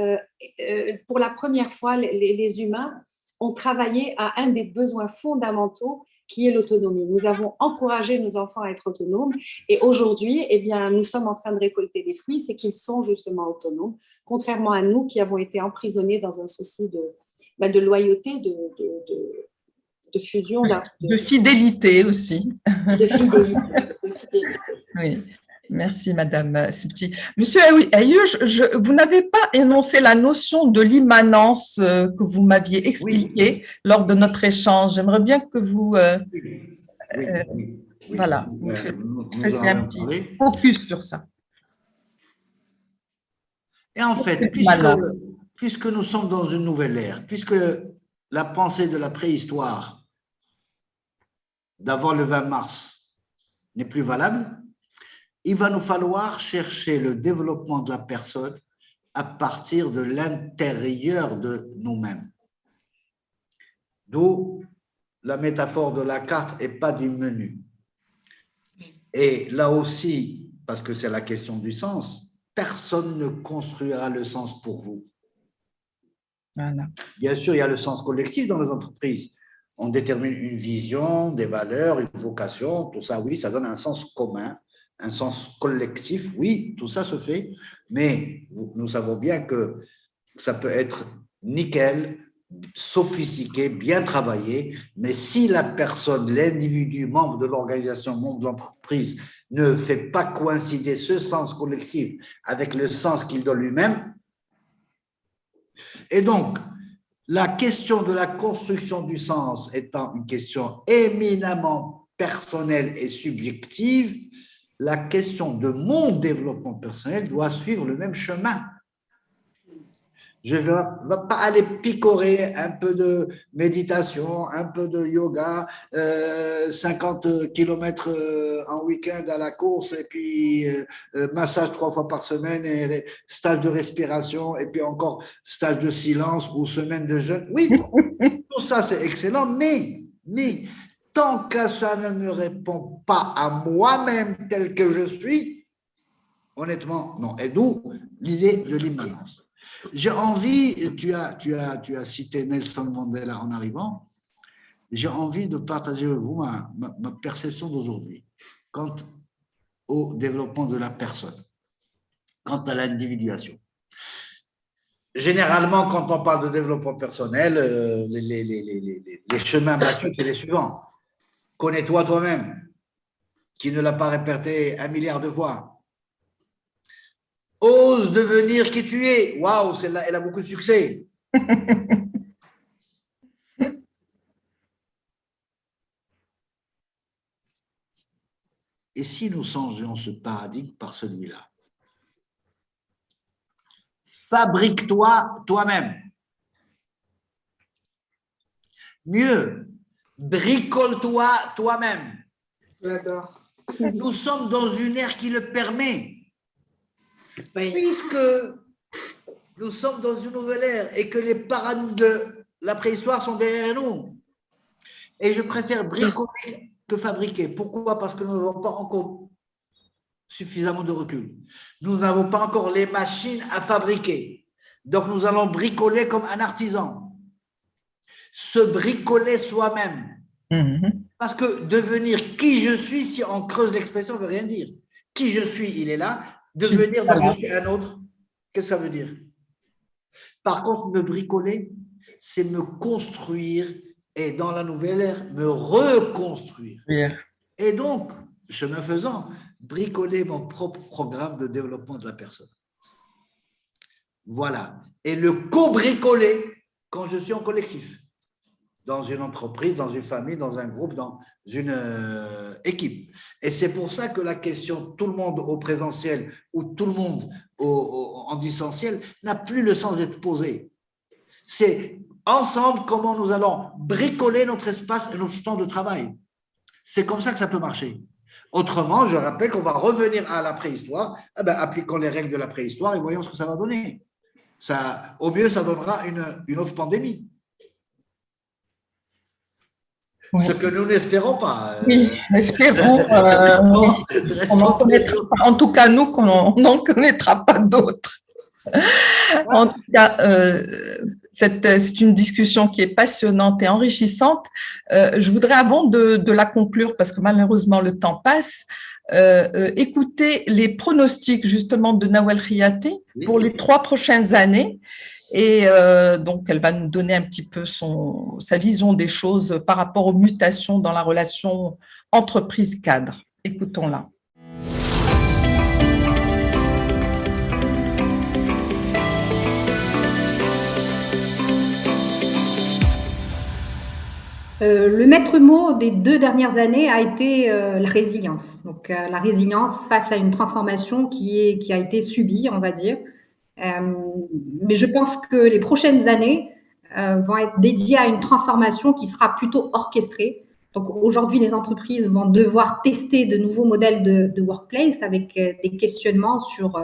pour la première fois, les humains ont travaillé à un des besoins fondamentaux qui est l'autonomie. Nous avons encouragé nos enfants à être autonomes et aujourd'hui, eh bien, nous sommes en train de récolter des fruits, c'est qu'ils sont justement autonomes, contrairement à nous qui avons été emprisonnés dans un souci de loyauté, de fusion. De fidélité aussi. De fidélité. Oui. Merci, Madame Sipti. Monsieur Ayush, vous n'avez pas énoncé la notion de l'immanence que vous m'aviez expliquée lors de notre échange. J'aimerais bien que vous voilà, vous fassiez un petit focus sur ça. Et en fait, puisque nous sommes dans une nouvelle ère, puisque la pensée de la préhistoire d'avant le 20 mars n'est plus valable, il va nous falloir chercher le développement de la personne à partir de l'intérieur de nous-mêmes. D'où la métaphore de la carte et pas du menu. Et là aussi, parce que c'est la question du sens, personne ne construira le sens pour vous. Voilà. Bien sûr, il y a le sens collectif dans les entreprises. On détermine une vision, des valeurs, une vocation, tout ça, oui, ça donne un sens commun. Un sens collectif, oui, tout ça se fait, mais nous savons bien que ça peut être nickel, sophistiqué, bien travaillé, mais si la personne, l'individu, membre de l'organisation, membre de l'entreprise, ne fait pas coïncider ce sens collectif avec le sens qu'il donne lui-même, et donc, la question de la construction du sens étant une question éminemment personnelle et subjective, la question de mon développement personnel doit suivre le même chemin. Je ne vais pas aller picorer un peu de méditation, un peu de yoga, 50 km en week-end à la course, et puis massage 3 fois par semaine, et stage de respiration, et puis encore stage de silence ou semaine de jeûne. Oui, tout ça c'est excellent, mais tant que ça ne me répond pas à moi-même tel que je suis, honnêtement, non. Et d'où l'idée de l'immanence. J'ai envie, tu as cité Nelson Mandela en arrivant, j'ai envie de partager avec vous ma perception d'aujourd'hui quant au développement de la personne, quant à l'individuation. Généralement, quand on parle de développement personnel, les chemins battus, c'est les suivants. Connais-toi toi-même, qui ne l'a pas répété 1 milliard de fois. Ose devenir qui tu es. Waouh, celle-là, elle a beaucoup de succès. Et si nous changeons ce paradigme par celui-là? Fabrique-toi toi-même. Mieux, bricole-toi toi-même. J'adore. Nous sommes dans une ère qui le permet. Oui. Puisque nous sommes dans une nouvelle ère et que les paradigmes de la préhistoire sont derrière nous. Et je préfère bricoler que fabriquer. Pourquoi? Parce que nous n'avons pas encore suffisamment de recul. Nous n'avons pas encore les machines à fabriquer. Donc nous allons bricoler comme un artisan. se bricoler soi-même. Parce que devenir qui je suis, si on creuse l'expression, ne veut rien dire. Qui je suis, il est là. Devenir je suis un autre, qu'est-ce que ça veut dire? Par contre, me bricoler, c'est me construire et dans la nouvelle ère, me reconstruire. Et donc, chemin faisant, bricoler mon propre programme de développement de la personne. Voilà. Et le co-bricoler quand je suis en collectif. Dans une entreprise, dans une famille, dans un groupe, dans une équipe. Et c'est pour ça que la question tout le monde au présentiel ou tout le monde en distanciel n'a plus le sens d'être posée. C'est ensemble comment nous allons bricoler notre espace et notre temps de travail. C'est comme ça que ça peut marcher. Autrement, je rappelle qu'on va revenir à la préhistoire. Eh bien, appliquons les règles de la préhistoire et voyons ce que ça va donner. Ça, au mieux, ça donnera une autre pandémie. Ce que nous n'espérons pas. Oui, espérons. On en connaîtra pas. En tout cas, nous, on n'en connaîtra pas d'autres. En tout cas, c'est une discussion qui est passionnante et enrichissante. Je voudrais, avant de la conclure, parce que malheureusement le temps passe, écouter les pronostics justement de Nawal Khiyaté pour les 3 prochaines années. Et donc, elle va nous donner un petit peu sa vision des choses par rapport aux mutations dans la relation entreprise-cadre. Écoutons-la. Le maître mot des 2 dernières années a été la résilience. Donc, la résilience face à une transformation qui a été subie, on va dire. Mais je pense que les prochaines années vont être dédiées à une transformation qui sera plutôt orchestrée. Donc aujourd'hui, les entreprises vont devoir tester de nouveaux modèles de workplace avec des questionnements sur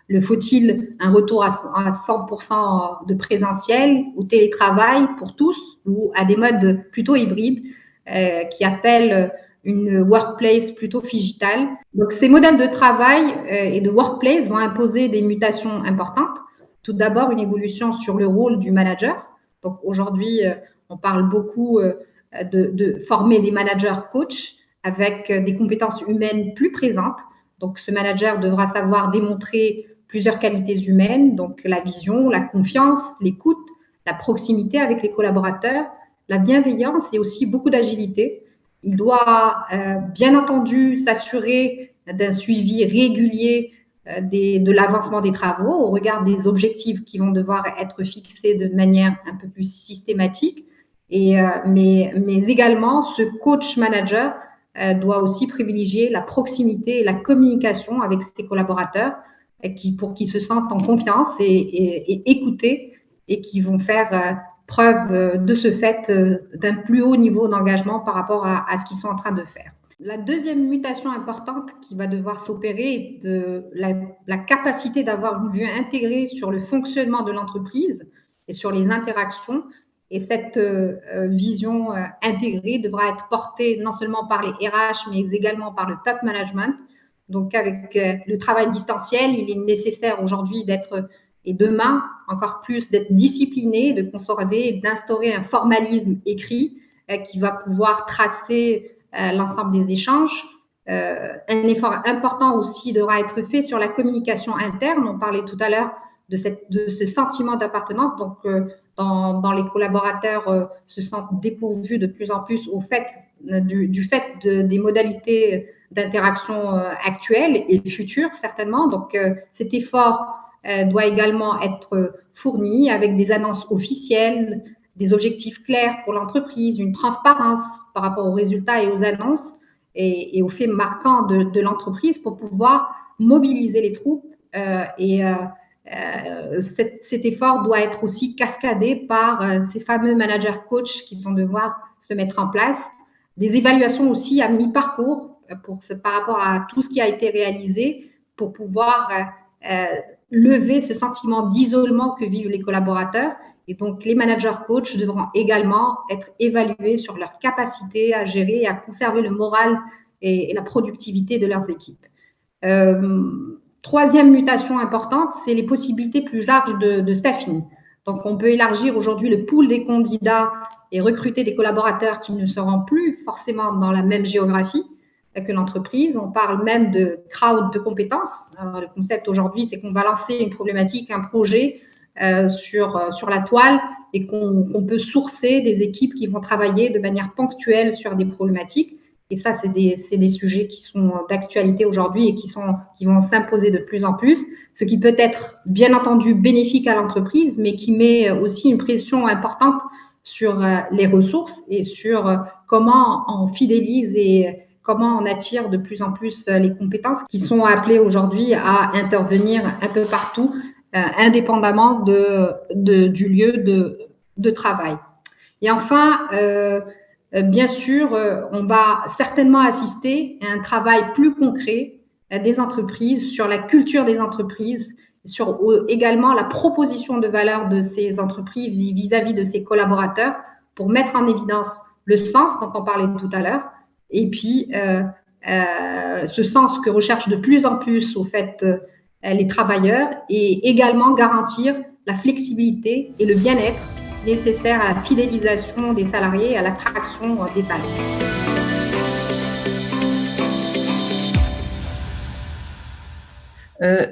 le faut-il un retour à 100% de présentiel ou télétravail pour tous ou à des modes plutôt hybrides qui appellent une workplace plutôt digitale. Donc, ces modèles de travail et de workplace vont imposer des mutations importantes. Tout d'abord, une évolution sur le rôle du manager. Donc, aujourd'hui, on parle beaucoup de former des managers coachs avec des compétences humaines plus présentes. Donc, ce manager devra savoir démontrer plusieurs qualités humaines, donc la vision, la confiance, l'écoute, la proximité avec les collaborateurs, la bienveillance et aussi beaucoup d'agilité. Il doit bien entendu s'assurer d'un suivi régulier de l'avancement des travaux au regard des objectifs qui vont devoir être fixés de manière un peu plus systématique. Mais également, ce coach manager doit aussi privilégier la proximité et la communication avec ses collaborateurs pour qu'ils se sentent en confiance et écoutés et qui vont faire preuve de ce fait d'un plus haut niveau d'engagement par rapport à ce qu'ils sont en train de faire. La deuxième mutation importante qui va devoir s'opérer est de la capacité d'avoir une vue intégrée sur le fonctionnement de l'entreprise et sur les interactions. Et cette vision intégrée devra être portée non seulement par les RH, mais également par le top management. Donc, avec le travail distanciel, il est nécessaire aujourd'hui et demain, encore plus, d'être discipliné, de conserver et d'instaurer un formalisme écrit qui va pouvoir tracer l'ensemble des échanges. Un effort important aussi devra être fait sur la communication interne. On parlait tout à l'heure de ce sentiment d'appartenance. Donc, dans les collaborateurs se sentent dépourvus de plus en plus du fait des modalités d'interaction actuelles et futures, certainement. Donc, cet effort doit également être fourni avec des annonces officielles, des objectifs clairs pour l'entreprise, une transparence par rapport aux résultats et aux annonces et aux faits marquants de l'entreprise pour pouvoir mobiliser les troupes. Cet effort doit être aussi cascadé par ces fameux managers coachs qui vont devoir se mettre en place. Des évaluations aussi à mi-parcours par rapport à tout ce qui a été réalisé pour pouvoir lever ce sentiment d'isolement que vivent les collaborateurs. Et donc, les managers coachs devront également être évalués sur leur capacité à gérer et à conserver le moral et la productivité de leurs équipes. Troisième mutation importante, c'est les possibilités plus larges de staffing. Donc, on peut élargir aujourd'hui le pool des candidats et recruter des collaborateurs qui ne seront plus forcément dans la même géographie que l'entreprise. On parle même de crowd de compétences. Alors, le concept aujourd'hui, c'est qu'on va lancer une problématique, un projet sur la toile et qu'on peut sourcer des équipes qui vont travailler de manière ponctuelle sur des problématiques. Et ça, c'est des sujets qui sont d'actualité aujourd'hui et qui vont s'imposer de plus en plus, ce qui peut être bien entendu bénéfique à l'entreprise, mais qui met aussi une pression importante sur les ressources et sur comment on fidélise et comment on attire de plus en plus les compétences qui sont appelées aujourd'hui à intervenir un peu partout, indépendamment du lieu de travail. Et enfin, bien sûr, on va certainement assister à un travail plus concret des entreprises, sur la culture des entreprises, sur également la proposition de valeur de ces entreprises vis-à-vis de ses collaborateurs pour mettre en évidence le sens dont on parlait tout à l'heure et puis ce sens que recherchent de plus en plus au fait les travailleurs et également garantir la flexibilité et le bien-être nécessaires à la fidélisation des salariés et à l'attraction des talents.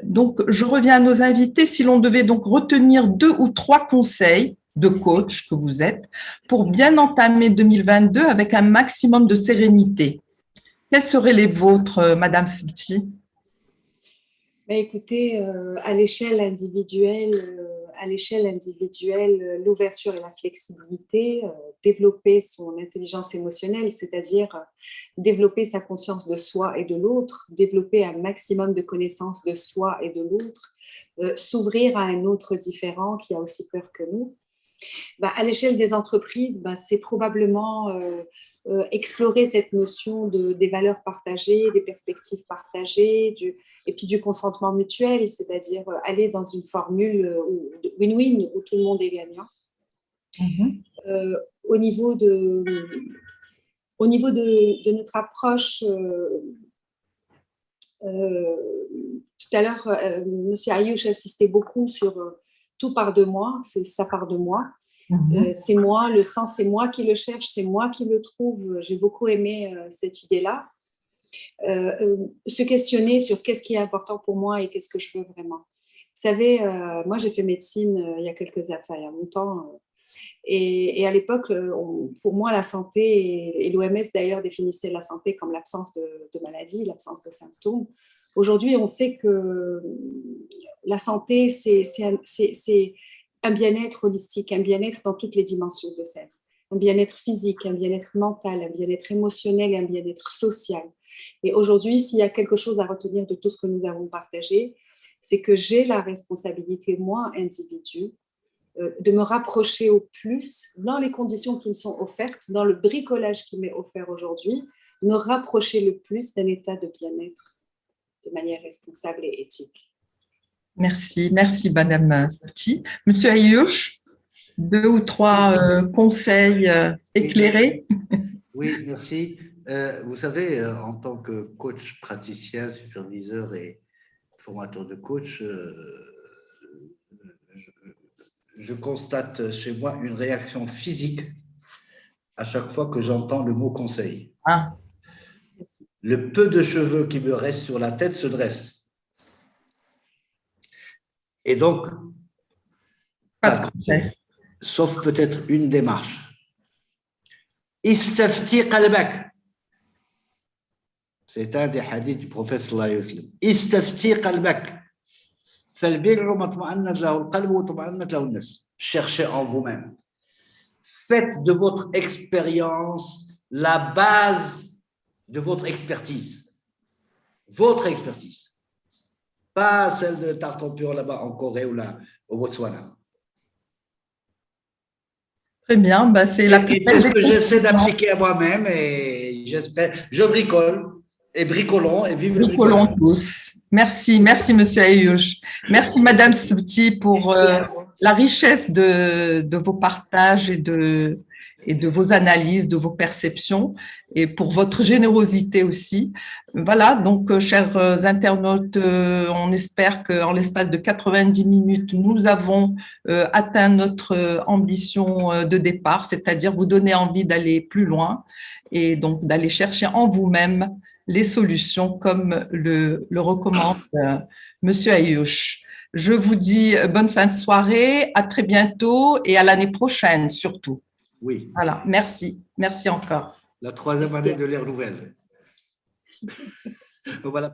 Donc, je reviens à nos invités. Si l'on devait donc retenir 2 ou 3 conseils de coach que vous êtes pour bien entamer 2022 avec un maximum de sérénité, quels seraient les vôtres, Madame Sebti? Écoutez, à l'échelle individuelle, l'ouverture et la flexibilité, développer son intelligence émotionnelle, c'est-à-dire développer sa conscience de soi et de l'autre, développer un maximum de connaissances de soi et de l'autre, s'ouvrir à un autre différent qui a aussi peur que nous. À l'échelle des entreprises, c'est probablement explorer cette notion des valeurs partagées, des perspectives partagées, et puis du consentement mutuel, c'est-à-dire aller dans une formule win-win où tout le monde est gagnant. Au niveau de notre approche, tout à l'heure, M. Ayouch insistait beaucoup sur tout part de moi, ça part de moi. C'est moi, le sens, c'est moi qui le cherche, c'est moi qui le trouve. J'ai beaucoup aimé cette idée-là. Se questionner sur qu'est-ce qui est important pour moi et qu'est-ce que je veux vraiment. Vous savez, moi j'ai fait médecine il y a il y a longtemps. Et à l'époque, pour moi, la santé, et l'OMS d'ailleurs définissait la santé comme l'absence de maladie, l'absence de symptômes. Aujourd'hui, on sait que la santé, c'est un bien-être holistique, un bien-être dans toutes les dimensions de l'être. Un bien-être physique, un bien-être mental, un bien-être émotionnel et un bien-être social. Et aujourd'hui, s'il y a quelque chose à retenir de tout ce que nous avons partagé, c'est que j'ai la responsabilité, moi, individu, de me rapprocher au plus, dans les conditions qui me sont offertes, dans le bricolage qui m'est offert aujourd'hui, me rapprocher le plus d'un état de bien-être de manière responsable et éthique. Merci Madame Sebti. Monsieur Ayouch, 2 ou 3 conseils éclairés. Oui, merci. Vous savez, en tant que coach praticien, superviseur et formateur de coach, je constate chez moi une réaction physique à chaque fois que j'entends le mot conseil. Le peu de cheveux qui me restent sur la tête se dresse. Et donc, sauf peut-être une démarche. Istafti qalbak. C'est un des hadiths du prophète sallallahu alayhi wa sallam. Istafti qalbak. Cherchez en vous-même. Faites de votre expérience la base de votre expertise. Votre expertise. Pas celle de Tartampion là-bas en Corée ou là au Botswana. Très bien, c'est la plus belle. C'est ce que j'essaie d'appliquer à moi-même et j'espère. Je bricole et bricolons et vive le bricolage. Bricolons tous. Merci Monsieur Ayouch. Merci Madame Sebti pour la richesse de vos partages et de et de vos analyses, de vos perceptions et pour votre générosité aussi. Voilà, donc chers internautes, on espère qu'en l'espace de 90 minutes, nous avons atteint notre ambition de départ, c'est-à-dire vous donner envie d'aller plus loin et donc d'aller chercher en vous-même les solutions comme le recommande Monsieur Ayouch. Je vous dis bonne fin de soirée, à très bientôt et à l'année prochaine surtout. Oui. Voilà, merci. Merci encore. La troisième année de l'ère nouvelle. Voilà.